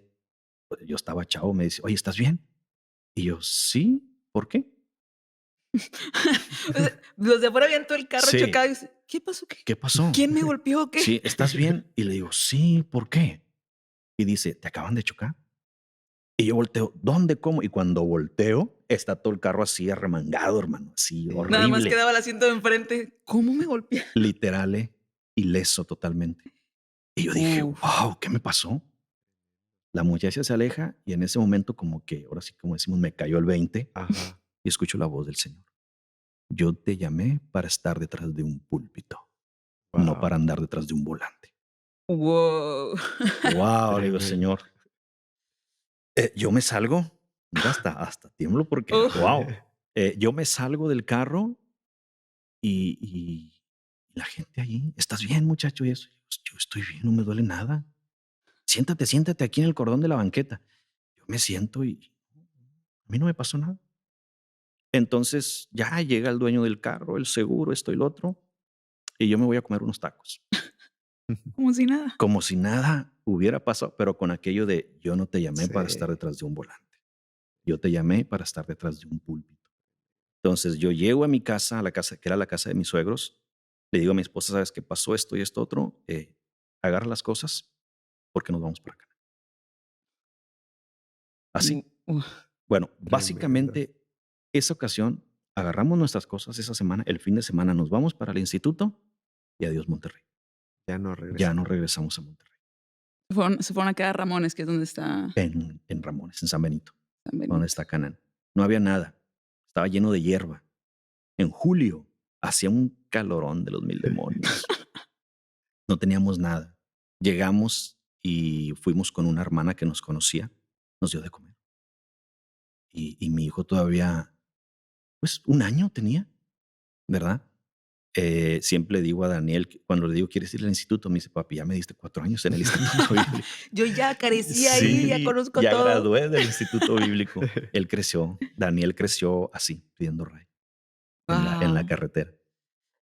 S1: pues, yo estaba chavo, me dice, oye, ¿estás bien? Y yo, sí, ¿por qué?
S3: O sea, los de afuera veían todo el carro chocado y
S1: Sí,
S3: dice, ¿qué pasó? ¿Qué?
S1: ¿qué pasó?
S3: ¿Quién me golpeó o
S1: Sí,
S3: qué?
S1: ¿estás bien? Y le digo, sí, ¿por qué? Y dice, ¿te acaban de chocar? Y yo volteo, ¿dónde, cómo? Y cuando volteo, está todo el carro así arremangado, hermano, así
S2: Sí.
S3: Nada más
S1: horrible,
S3: quedaba el asiento de enfrente. ¿Cómo me golpeó?
S1: literal, ileso totalmente. Y yo dije,
S3: Uf.
S1: wow, ¿qué me pasó? La muchacha se aleja y en ese momento como que, ahora sí como decimos, me cayó el 20
S2: Ajá.
S1: y escucho la voz del Señor. Yo te llamé para estar detrás de un púlpito, no
S2: Wow.
S1: para andar detrás de un volante.
S3: Wow.
S1: Wow, le digo,
S2: Tremendo.
S1: Señor, yo me salgo, mira, hasta tiemblo porque,
S3: Uf.
S1: wow, yo me salgo del carro y la gente allí, ¿estás bien, muchacho? Y eso, yo estoy bien, no me duele nada. Siéntate, siéntate aquí en el cordón de la banqueta. Yo me siento y a mí no me pasó nada. Entonces ya llega el dueño del carro, el seguro, esto y lo otro, y yo me voy a comer unos tacos.
S3: Como si nada.
S1: Como si nada hubiera pasado, pero con aquello de yo no te llamé para estar
S2: Sí.
S1: detrás de un volante. Yo te llamé para estar detrás de un púlpito. Entonces yo llego a mi casa, a la casa que era la casa de mis suegros, le digo a mi esposa, ¿sabes qué pasó esto y esto otro? Agarra las cosas porque nos vamos para acá. Así.
S3: Uf.
S1: Bueno,
S2: Tremendo.
S1: básicamente esa ocasión agarramos nuestras cosas esa semana, el fin de semana nos vamos para el instituto y adiós Monterrey.
S2: Ya no
S1: Ya no
S2: regresaron.
S1: regresamos a Monterrey.
S3: Se fueron a quedar a Ramones, que es donde está
S1: En Ramones, en San Benito,
S3: San
S1: donde
S3: Benito.
S1: está Canaán. No había nada. Estaba lleno de hierba. En julio hacía un calorón de los mil demonios. No teníamos nada. Llegamos y fuimos con una hermana que nos conocía. Nos dio de comer. Y mi hijo todavía, pues, 1 año tenía, ¿verdad? Siempre le digo a Daniel, cuando le digo, ¿quieres ir al instituto? Me dice, papi, ya me diste 4 años en el instituto bíblico.
S3: Yo ya carecía ahí, ya
S1: Sí,
S3: conozco
S1: ya
S3: todo.
S1: gradué del instituto bíblico. Él creció, Daniel creció así, pidiendo rey, en la
S3: Wow.
S1: carretera.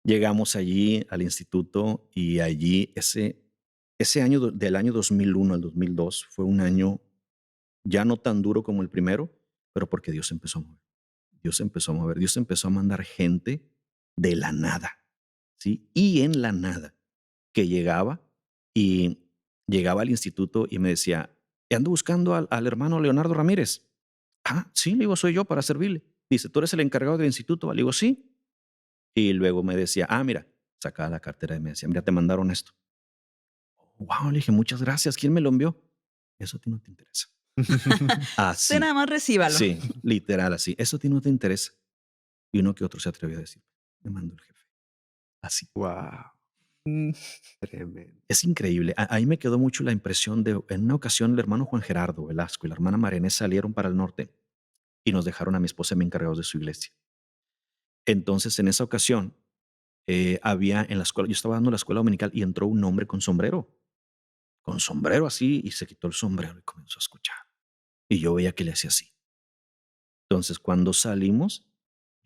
S1: Llegamos allí al instituto y allí ese año del año 2001 al 2002 fue un año ya no tan duro como el primero, pero porque Dios empezó a mover. Dios empezó a mover, Dios empezó a mandar gente de la nada, ¿sí? Y en la nada, que y llegaba al instituto y me decía, ando buscando al hermano Leonardo Ramírez. Ah, sí, le digo, soy yo para servirle. Dice, ¿tú eres el encargado del instituto? Le digo, sí. Y luego me decía, mira, sacaba la cartera y me decía, mira, te mandaron esto. Wow, le dije, muchas gracias. ¿Quién me lo envió? Eso a ti no te interesa.
S3: Usted nada
S1: Así,
S3: más recíbalo.
S1: sí, literal, así. Eso a ti no te interesa. Y uno que otro se atrevió a decir, me mandó el jefe. Así.
S2: Wow,
S3: Mm.
S2: tremendo.
S1: Es increíble. Ahí me quedó mucho la impresión de, en una ocasión, el hermano Juan Gerardo Velasco y la hermana Marené salieron para el norte y nos dejaron a mi esposa y a mí encargados de su iglesia. Entonces, en esa ocasión, había en la escuela, yo estaba dando la escuela dominical y entró un hombre con sombrero así, y se quitó el sombrero y comenzó a escuchar. Y yo veía que le hacía así. Entonces, cuando salimos,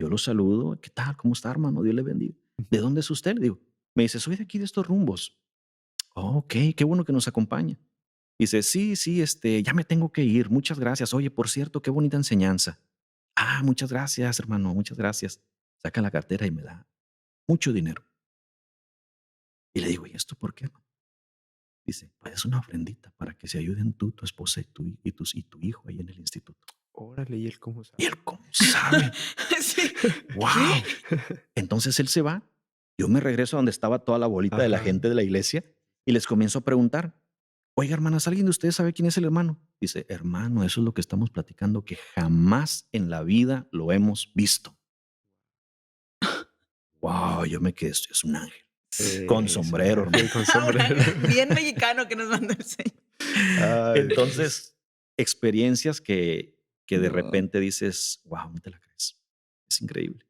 S1: yo lo saludo, ¿qué tal? ¿Cómo está, hermano? Dios le bendiga. ¿De dónde es usted? Le digo, me dice, soy de aquí, de estos rumbos. Oh, ok, qué bueno que nos acompaña. Dice, sí, sí, ya me tengo que ir. Muchas gracias. Oye, por cierto, qué bonita enseñanza. Muchas gracias, hermano, muchas gracias. Saca la cartera y me da mucho dinero. Y le digo, ¿y esto por qué, hermano? Dice, pues es una ofrendita para que se ayuden tú, tu esposa y tu hijo ahí en el instituto.
S2: Órale, ¿y él cómo
S1: Y
S2: sabe?
S1: él, ¿cómo sabe?
S3: Sí.
S1: ¡Wow! Entonces él se va. Yo me regreso a donde estaba toda la bolita de la
S2: Ajá.
S1: gente de la iglesia y les comienzo a preguntar, oiga, hermanas, ¿alguien de ustedes sabe quién es el hermano? Dice, hermano, eso es lo que estamos platicando, que jamás en la vida lo hemos visto. Wow, yo me quedé, es un ángel. Con
S2: Es un
S1: sombrero, hermano.
S2: ángel con
S3: Un
S2: sombrero.
S3: ángel bien mexicano que nos mandó el Señor.
S2: Ay, Dios.
S1: Entonces, experiencias que de
S3: Wow.
S1: repente dices, wow, no te la crees. Es increíble.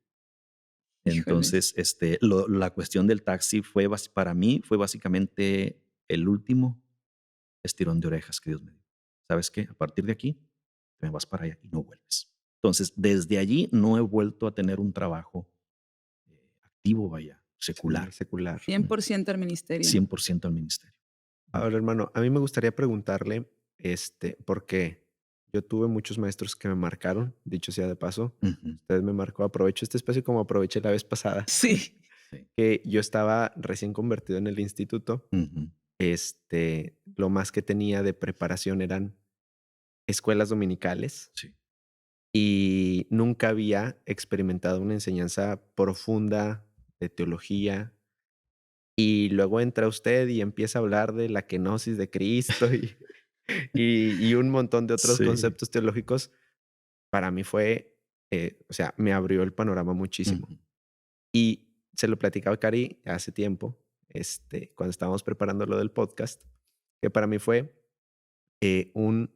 S3: Híjoles.
S1: Entonces, la cuestión del taxi para mí fue básicamente el último estirón de orejas que Dios me dio. ¿Sabes qué? A partir de aquí, te me vas para allá y no vuelves. Entonces, desde allí no he vuelto a tener un trabajo activo, vaya,
S2: Sí,
S1: secular.
S2: secular.
S3: 100% al ministerio.
S1: 100% al ministerio.
S2: Ahora, hermano, a mí me gustaría preguntarle, porque yo tuve muchos maestros que me marcaron, dicho sea de paso.
S1: Ujú,
S2: Usted me marcó, aprovecho este espacio como aproveché la vez pasada,
S3: Sí.
S1: sí,
S2: que yo estaba recién convertido en el instituto.
S1: ujú,
S2: Lo más que tenía de preparación eran escuelas dominicales
S1: sí,
S2: y nunca había experimentado una enseñanza profunda de teología. Y luego entra usted y empieza a hablar de la kenosis de Cristo y un montón de otros
S1: sí,
S2: conceptos teológicos. Para mí fue, o sea, me abrió el panorama muchísimo.
S1: ujú,
S2: Y se lo platicaba a Cari hace tiempo. cuando estábamos preparando lo del podcast, que para mí fue un,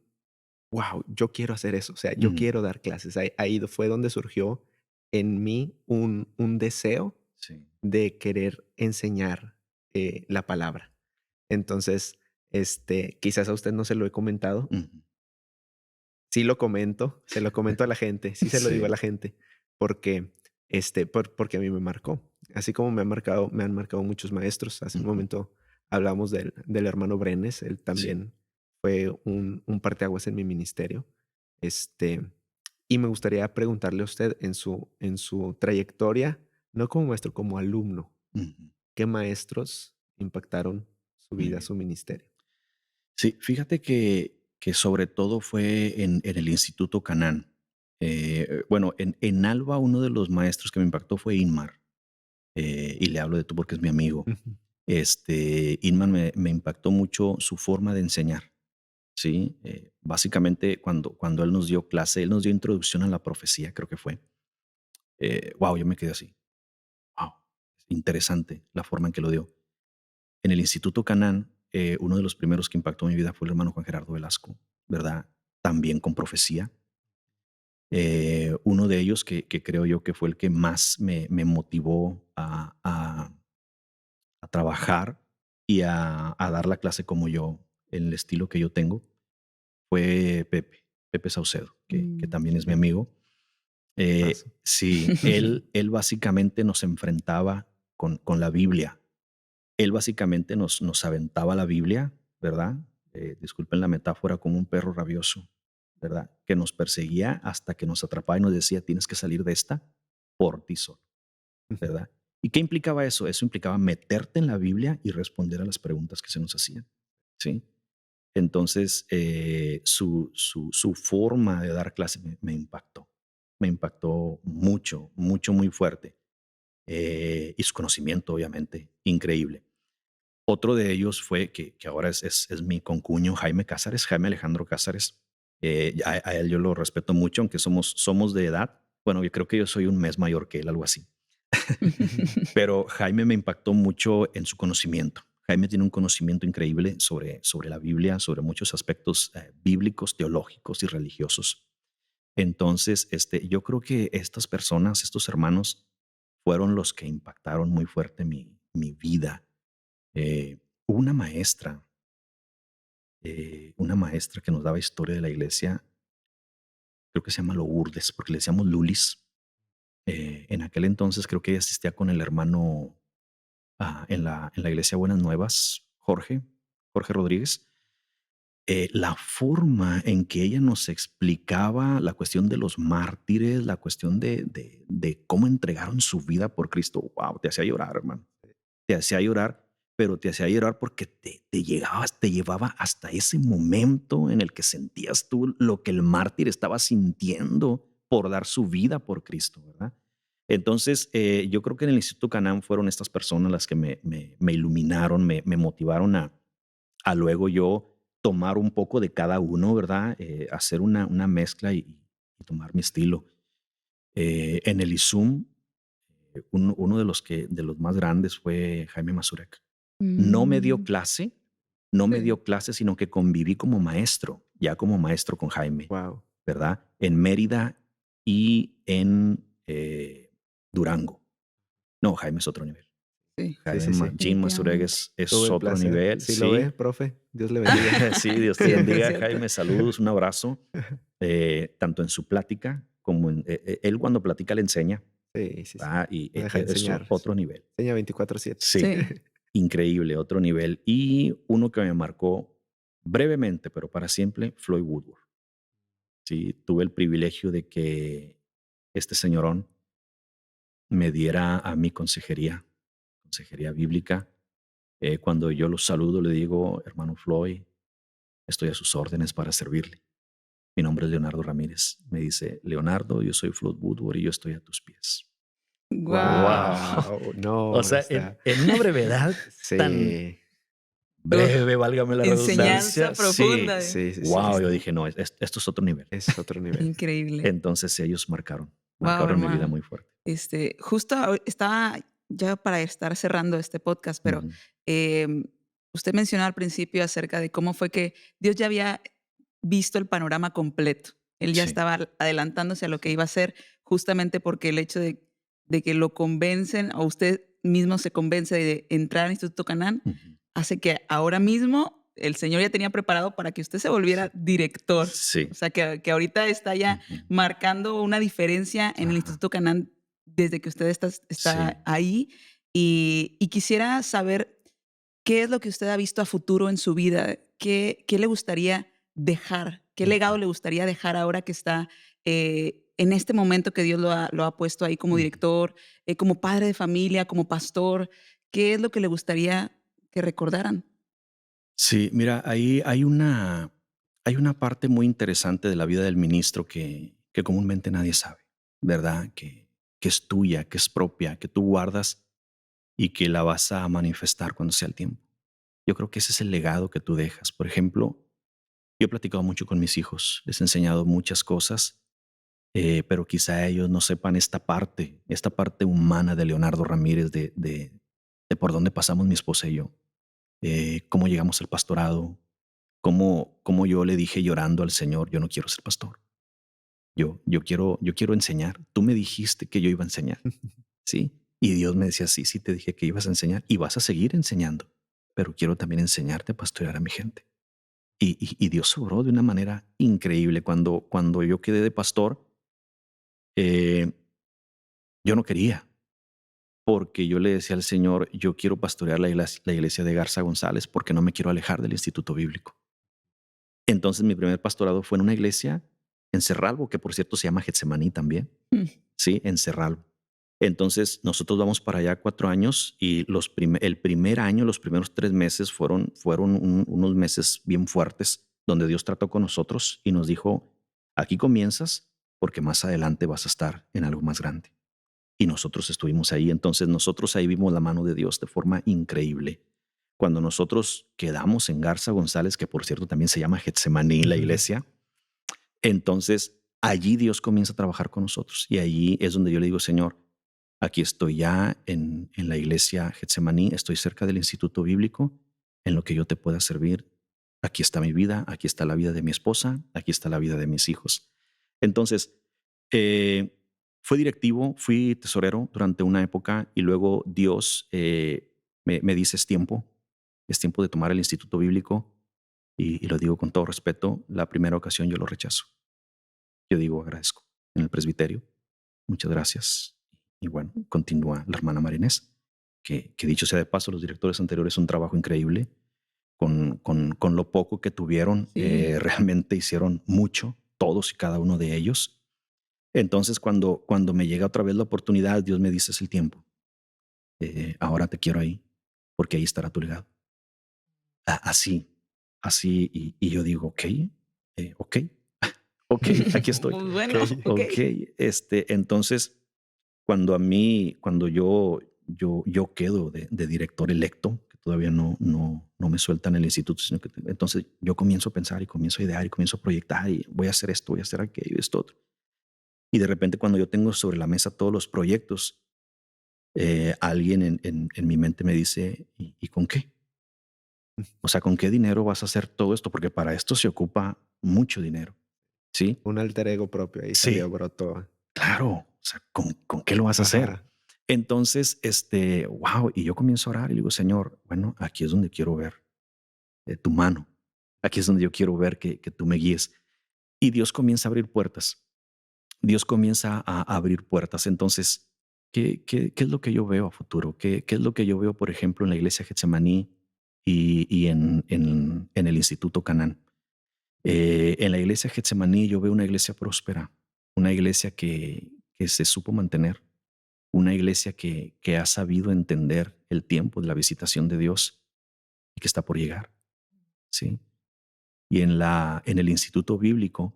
S2: wow, yo quiero hacer eso, o sea, yo
S1: Ujú.
S2: quiero dar clases. Ahí fue donde surgió en mí un deseo
S1: Sí.
S2: de querer enseñar la palabra. Entonces, quizás a usted no se lo he comentado.
S1: Ujú.
S2: Sí lo comento, se lo comento a la gente, sí se lo digo a
S1: Sí.
S2: la gente, porque, porque a mí me marcó. Así como me han marcado muchos maestros. Hace un
S1: Ujú.
S2: momento hablamos del hermano Brenes, él
S1: Sí.
S2: también fue un parteaguas en mi ministerio. Este, y me gustaría preguntarle a usted en su trayectoria, no como maestro, como alumno,
S1: Ujú.
S2: ¿qué maestros impactaron su
S1: Muy
S2: vida,
S1: bien.
S2: su ministerio?
S1: Sí, fíjate que sobre todo fue en el Instituto Canaán. Bueno, en Alba uno de los maestros que me impactó fue Inmar, y le hablo de tú porque es mi amigo.
S2: Ujú,
S1: Inmar me impactó mucho su forma de enseñar, ¿sí? Básicamente cuando él nos dio clase, él nos dio introducción a la profecía, creo que fue. Wow, yo me quedé así. Wow, interesante la forma en que lo dio. En el Instituto Canaán, uno de los primeros que impactó mi vida fue el hermano Juan Gerardo Velasco, ¿verdad? También con profecía. Uno de ellos que creo yo que fue el que más me motivó a trabajar y a dar la clase como yo, en el estilo que yo tengo, fue Pepe Saucedo, que también es mi
S2: sí,
S1: amigo.
S2: tipazo.
S1: Sí, él básicamente nos enfrentaba con la Biblia. Él básicamente nos aventaba la Biblia, ¿verdad? Disculpen la metáfora, como un perro rabioso, ¿verdad? Que nos perseguía hasta que nos atrapaba y nos decía, tienes que salir de esta por ti solo,
S2: Ujú.
S1: ¿verdad? ¿Y qué implicaba eso? Eso implicaba meterte en la Biblia y responder a las preguntas que se nos hacían, ¿sí? Entonces, su forma de dar clase me impactó mucho, mucho, muy fuerte. Y su conocimiento, obviamente, increíble. Otro de ellos fue que ahora es mi concuño, Jaime Cázares, Jaime Alejandro Cázares. A él yo lo respeto mucho, aunque somos de edad. Bueno, yo creo que yo soy un mes mayor que él, algo así. Pero Jaime me impactó mucho en su conocimiento. Jaime tiene un conocimiento increíble sobre la Biblia, sobre muchos aspectos bíblicos, teológicos y religiosos. Entonces, yo creo que estas personas, estos hermanos, fueron los que impactaron muy fuerte mi vida. Eh, Hubo una maestra que nos daba historia de la iglesia, creo que se llama Lourdes, porque le decíamos Lulis. En aquel entonces creo que ella asistía con el hermano en la iglesia Buenas Nuevas, Jorge Rodríguez. La forma en que ella nos explicaba la cuestión de los mártires, la cuestión de cómo entregaron su vida por Cristo, wow, te hacía llorar, hermano. Te hacía llorar, pero te hacía llorar porque te llevaba hasta ese momento en el que sentías tú lo que el mártir estaba sintiendo por dar su vida por Cristo, ¿verdad? Entonces, yo creo que en el Instituto Canaán fueron estas personas las que me iluminaron, me motivaron a luego yo tomar un poco de cada uno, ¿verdad? Hacer una mezcla y tomar mi estilo. En el ISUM, uno de los más grandes fue Jaime Mazurek. No me dio
S3: Mm,
S1: clase, no me
S3: sí.
S1: dio clase, sino que conviví como maestro, ya como maestro con Jaime,
S2: Wow.
S1: ¿verdad? En Mérida y en Durango. No, Jaime es otro nivel.
S3: Sí,
S2: Sí, sí, sí.
S1: Jim Mazurek
S3: definitivamente.
S2: Tuve
S1: es
S2: el
S1: otro
S2: placer.
S1: nivel,
S2: Si lo ve,
S1: sí.
S2: profe, Dios le bendiga.
S1: Sí, Dios te
S3: Cierto,
S1: bendiga,
S3: cierto.
S1: Jaime. Saludos, un abrazo. Tanto en su plática como él cuando platica le enseña,
S2: Sí, sí, sí.
S1: ¿verdad? Y
S2: No deja de
S1: es
S2: enseñar.
S1: otro nivel.
S2: Enseña 24/7.
S1: Sí,
S3: Sí.
S1: increíble, otro nivel. Y uno que me marcó brevemente, pero para siempre, Floyd Woodward. Sí, tuve el privilegio de que este señorón me diera a mi consejería bíblica. Cuando yo lo saludo, le digo, hermano Floyd, estoy a sus órdenes para servirle. Mi nombre es Leonardo Ramírez. Me dice, Leonardo, yo soy Floyd Woodward y yo estoy a tus pies. Wow.
S3: Guau.
S2: Wow,
S1: O
S2: no,
S1: sea,
S2: está.
S1: en una brevedad tan
S2: Sí,
S3: Uf,
S1: breve, válgame la
S3: enseñanza
S1: redundancia,
S3: profunda.
S1: sí.
S2: sí, sí, sí.
S1: Wow, yo dije, no, esto es otro nivel.
S2: Es otro nivel.
S3: Increíble.
S1: Entonces ellos
S3: Wow,
S1: marcaron mi vida
S3: hermano.
S1: muy fuerte.
S3: Justo estaba ya para estar cerrando este podcast, pero
S1: Ujú.
S3: em, usted mencionó al principio acerca de cómo fue que Dios ya había visto el panorama completo. Él ya
S1: Sí.
S3: estaba adelantándose a lo que iba a hacer, justamente porque el hecho de que lo convencen, o usted mismo se convence de entrar al Instituto Canaán,
S1: Ujú.
S3: hace que ahora mismo el Señor ya tenía preparado para que usted se volviera director. O
S1: Sí.
S3: sea, que ahorita está ya
S1: Ujú.
S3: marcando una diferencia en el
S1: Ajá.
S3: Instituto Canaán desde que usted
S1: Sí.
S3: está ahí. Y quisiera saber qué es lo que usted ha visto a futuro en su vida. ¿Qué le gustaría dejar? ¿Qué legado
S1: Ujú.
S3: le gustaría dejar ahora que está en este momento que Dios lo ha puesto ahí como
S1: Ujú.
S3: director, como padre de familia, como pastor? ¿Qué es lo que le gustaría que recordaran?
S1: Sí, mira, ahí hay una parte muy interesante de la vida del ministro que comúnmente nadie sabe, ¿verdad? Que es tuya, que es propia, que tú guardas y que la vas a manifestar cuando sea el tiempo. Yo creo que ese es el legado que tú dejas. Por ejemplo, yo he platicado mucho con mis hijos, les he enseñado muchas cosas, pero quizá ellos no sepan esta parte humana de Leonardo Ramírez, de por dónde pasamos mi esposa y yo, cómo llegamos al pastorado, cómo yo le dije llorando al Señor, yo no quiero ser pastor, yo quiero enseñar. Tú me dijiste que yo iba a enseñar, ¿sí? Y Dios me decía, sí, sí te dije que ibas a enseñar y vas a seguir enseñando, pero quiero también enseñarte a pastorear a mi gente. Y Dios obró de una manera increíble. Cuando yo quedé de pastor, eh, yo no quería, porque yo le decía al Señor, yo quiero pastorear la iglesia de Garza González porque no me quiero alejar del Instituto Bíblico. Entonces mi primer pastorado fue en una iglesia en Cerralbo, que por cierto se llama Getsemaní también,
S3: Mm.
S1: ¿sí? En Cerralbo. Entonces nosotros vamos para allá 4 años y el primer año, los primeros 3 meses fueron unos meses bien fuertes donde Dios trató con nosotros y nos dijo, aquí comienzas porque más adelante vas a estar en algo más grande. Y nosotros estuvimos ahí, entonces nosotros ahí vimos la mano de Dios de forma increíble. Cuando nosotros quedamos en Garza González, que por cierto también se llama Getsemaní, la iglesia, entonces allí Dios comienza a trabajar con nosotros. Y allí es donde yo le digo, Señor, aquí estoy ya en la iglesia Getsemaní, estoy cerca del Instituto Bíblico, en lo que yo te pueda servir. Aquí está mi vida, aquí está la vida de mi esposa, aquí está la vida de mis hijos. Entonces, eh, fui directivo, fui tesorero durante una época y luego Dios me dice, es tiempo de tomar el Instituto Bíblico y lo digo con todo respeto, la primera ocasión yo lo rechazo. Yo digo, agradezco en el presbiterio, muchas gracias. Y bueno, continúa la hermana Marinés, que dicho sea de paso, los directores anteriores un trabajo increíble. Con lo poco que tuvieron,
S3: Sí.
S1: realmente hicieron mucho, todos y cada uno de ellos. Entonces, cuando me llega otra vez la oportunidad, Dios me dice, es el tiempo. Ahora te quiero ahí, porque ahí estará tu legado. Así, así. Y yo digo, ok, ok, ok, aquí estoy.
S3: Pues bueno,
S2: Ok.
S3: ok.
S1: Ok, entonces, cuando yo quedo de director electo, que todavía no me sueltan el instituto, sino que entonces yo comienzo a pensar y comienzo a idear y comienzo a proyectar y voy a hacer esto, voy a hacer aquello, esto otro. Y de repente cuando yo tengo sobre la mesa todos los proyectos, alguien en mi mente me dice, ¿y con qué? O sea, ¿con qué dinero vas a hacer todo esto? Porque para esto se ocupa mucho dinero, ¿sí?
S2: Un alter ego propio ahí salió,
S1: Sí,
S2: brotó.
S1: claro, o sea, ¿con qué lo vas a hacer?
S2: Ajá.
S1: Entonces, wow, y yo comienzo a orar y le digo, Señor, bueno, aquí es donde quiero ver tu mano, aquí es donde yo quiero ver que tú me guíes. Y Dios comienza a abrir puertas, Dios comienza a abrir puertas. Entonces, ¿qué es lo que yo veo a futuro? ¿Qué es lo que yo veo, por ejemplo, en la iglesia Getsemaní y en el Instituto Canaán? En la iglesia Getsemaní yo veo una iglesia próspera, una iglesia que se supo mantener, una iglesia que ha sabido entender el tiempo de la visitación de Dios y que está por llegar, ¿sí? Y en el instituto bíblico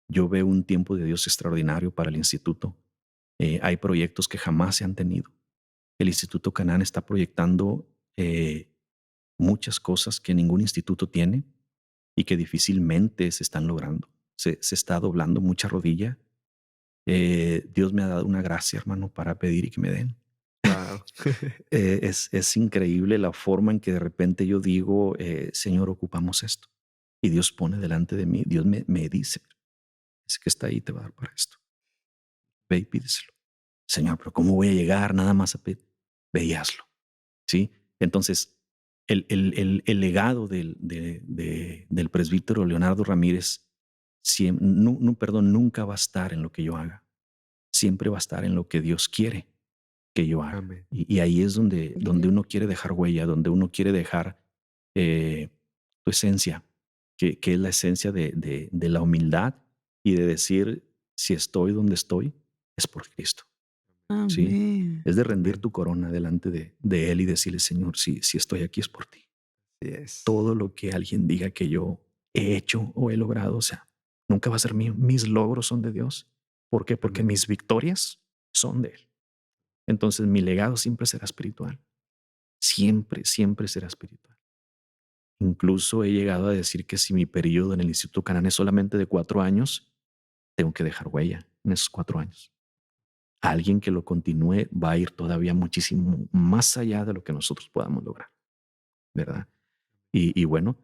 S1: yo veo un tiempo de Dios extraordinario para el instituto. Hay proyectos que jamás se han tenido. El Instituto Canaán está proyectando muchas cosas que ningún instituto tiene y que difícilmente se están logrando. Se está doblando mucha rodilla. Dios me ha dado una gracia, hermano, para pedir y que me den.
S2: Wow. Wow.
S1: Es increíble la forma en que de repente yo digo, Señor, ocupamos esto. Y Dios pone delante de mí, Dios me dice, es que está ahí, te va a dar para esto. Ve y pídeselo. Señor, pero ¿cómo voy a llegar nada más a pedir? Ve y hazlo. ¿Sí? Entonces, el legado del presbítero Leonardo Ramírez nunca va a estar en lo que yo haga. Siempre va a estar en lo que Dios quiere que yo haga.
S2: Amén.
S1: Y ahí es donde uno quiere dejar huella, donde uno quiere dejar tu esencia, que es la esencia de la humildad y de decir, si estoy donde estoy, es por Cristo. ¿Sí?
S3: Amén.
S1: Es de rendir
S2: Amén.
S1: tu corona delante de Él y decirle, Señor, si estoy aquí es por ti.
S2: Así es.
S1: Todo lo que alguien diga que yo he hecho o he logrado, o sea, nunca va a ser mío. Mis logros son de Dios. ¿Por qué? Porque
S2: Amén.
S1: mis victorias son de Él. Entonces mi legado siempre será espiritual. Siempre, siempre será espiritual. Incluso he llegado a decir que si mi periodo en el Instituto Canaán es solamente de 4 años, tengo que dejar huella en esos 4 años. Alguien que lo continúe va a ir todavía muchísimo más allá de lo que nosotros podamos lograr, ¿verdad? Y bueno,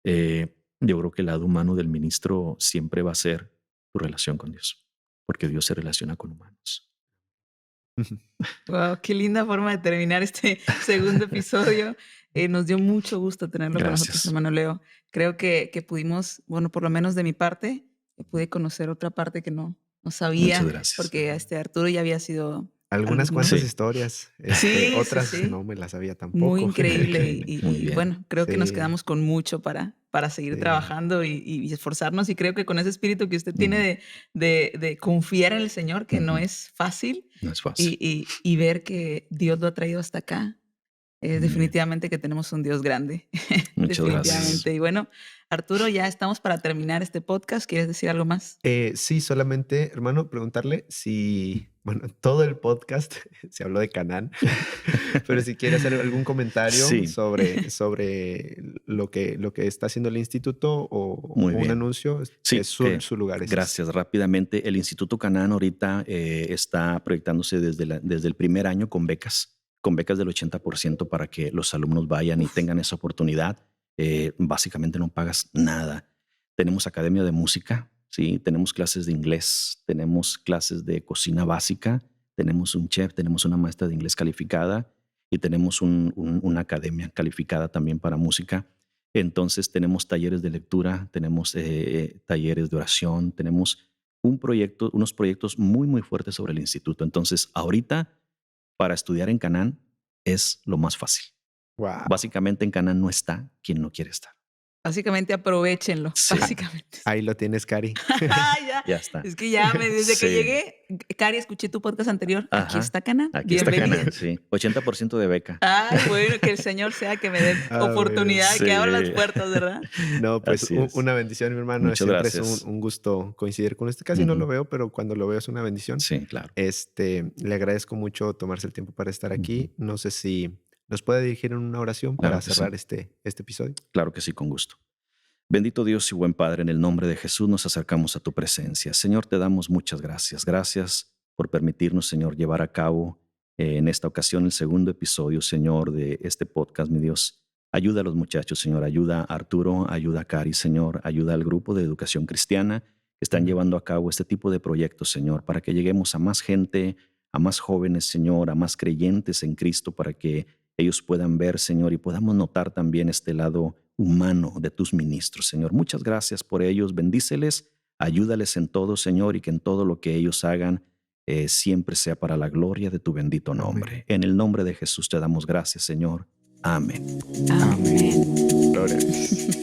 S1: yo creo que el lado humano del ministro siempre va a ser tu relación con Dios, porque Dios se relaciona con humanos.
S3: Wow, qué linda forma de terminar este segundo episodio. Nos dio mucho gusto tenerlo con nosotros,
S1: Gracias.
S3: hermano Leo. Creo que pudimos, bueno, por lo menos de mi parte, pude conocer otra parte que no
S1: Muchas
S3: sabía,
S1: gracias.
S3: porque Arturo ya había sido
S2: Algunas
S3: alumno.
S2: cuantas
S1: Sí.
S2: historias.
S3: Sí,
S2: Otras
S3: sí.
S2: no me las sabía
S3: Muy
S2: tampoco.
S3: increíble.
S1: Increíble. Muy
S3: Y
S1: bien.
S3: bueno, creo que nos
S2: Sí.
S3: quedamos con mucho para seguir
S2: Sí.
S3: trabajando y esforzarnos. Y creo que con ese espíritu que usted
S1: Ujú.
S3: tiene de confiar en el Señor, que no
S1: Ujú.
S3: es fácil,
S1: No es fácil.
S3: y ver que Dios lo ha traído hasta acá,
S1: Muy bien.
S3: definitivamente que tenemos un Dios grande.
S1: Muchas gracias.
S3: Definitivamente. Y bueno, Arturo, ya estamos para terminar este podcast. ¿Quieres decir algo más?
S2: Sí, solamente, hermano, preguntarle si, bueno, todo el podcast se habló de Canaán, pero si quiere hacer algún comentario
S1: Sí.
S2: sobre lo que está haciendo el instituto o
S1: Muy
S2: un
S1: bien.
S2: anuncio,
S1: Sí,
S2: es su lugar.
S1: gracias. Rápidamente, el Instituto Canaán ahorita está proyectándose desde el primer año con becas del 80% para que los alumnos vayan y tengan esa oportunidad. Básicamente no pagas nada. Tenemos academia de música, ¿sí? Tenemos clases de inglés, tenemos clases de cocina básica, tenemos un chef, tenemos una maestra de inglés calificada y tenemos una academia calificada también para música. Entonces tenemos talleres de lectura, tenemos talleres de oración, tenemos unos proyectos muy, muy fuertes sobre el instituto. Entonces, ahorita, para estudiar en Canaán es lo más fácil.
S2: Wow.
S1: Básicamente en Canaán no está quien no quiere estar.
S3: Básicamente, aprovéchenlo.
S1: Sí.
S3: Básicamente.
S2: Ahí lo tienes, Cari.
S3: Ya.
S1: Ya está.
S3: Es que ya desde que
S1: Sí.
S3: llegué, Cari, escuché tu podcast anterior. Aquí
S1: Ajá.
S3: está Canaán.
S1: Aquí está
S3: Bienvenida.
S1: Canaán, sí. 80% de beca.
S3: Ay, bueno, que el Señor sea que me dé oportunidad,
S1: Sí.
S3: que abra las puertas, ¿verdad?
S2: No, pues
S1: Así es.
S2: una bendición, mi hermano.
S1: Muchas
S2: Siempre es
S1: gracias.
S2: un gusto coincidir con usted. Casi no
S1: Ujú.
S2: lo veo, pero cuando lo veo es una bendición.
S1: Sí, claro.
S2: Le agradezco mucho tomarse el tiempo para estar aquí. No sé si nos puede dirigir en una oración
S1: Claro
S2: para
S1: que sí.
S2: cerrar este episodio.
S1: Claro que sí, con gusto. Bendito Dios y buen Padre, en el nombre de Jesús nos acercamos a tu presencia. Señor, te damos muchas gracias. Gracias por permitirnos, Señor, llevar a cabo en esta ocasión el segundo episodio, Señor, de este podcast, mi Dios. Ayuda a los muchachos, Señor. Ayuda a Arturo, ayuda a Cari, Señor. Ayuda al grupo de educación cristiana que están llevando a cabo este tipo de proyectos, Señor, para que lleguemos a más gente, a más jóvenes, Señor, a más creyentes en Cristo, para que ellos puedan ver, Señor, y podamos notar también este lado humano de tus ministros, Señor. Muchas gracias por ellos. Bendíceles, ayúdales en todo, Señor, y que en todo lo que ellos hagan siempre sea para la gloria de tu bendito nombre.
S2: Amén.
S1: En el nombre de Jesús te damos gracias, Señor. Amén.
S3: Amén.
S2: Gloria a Dios.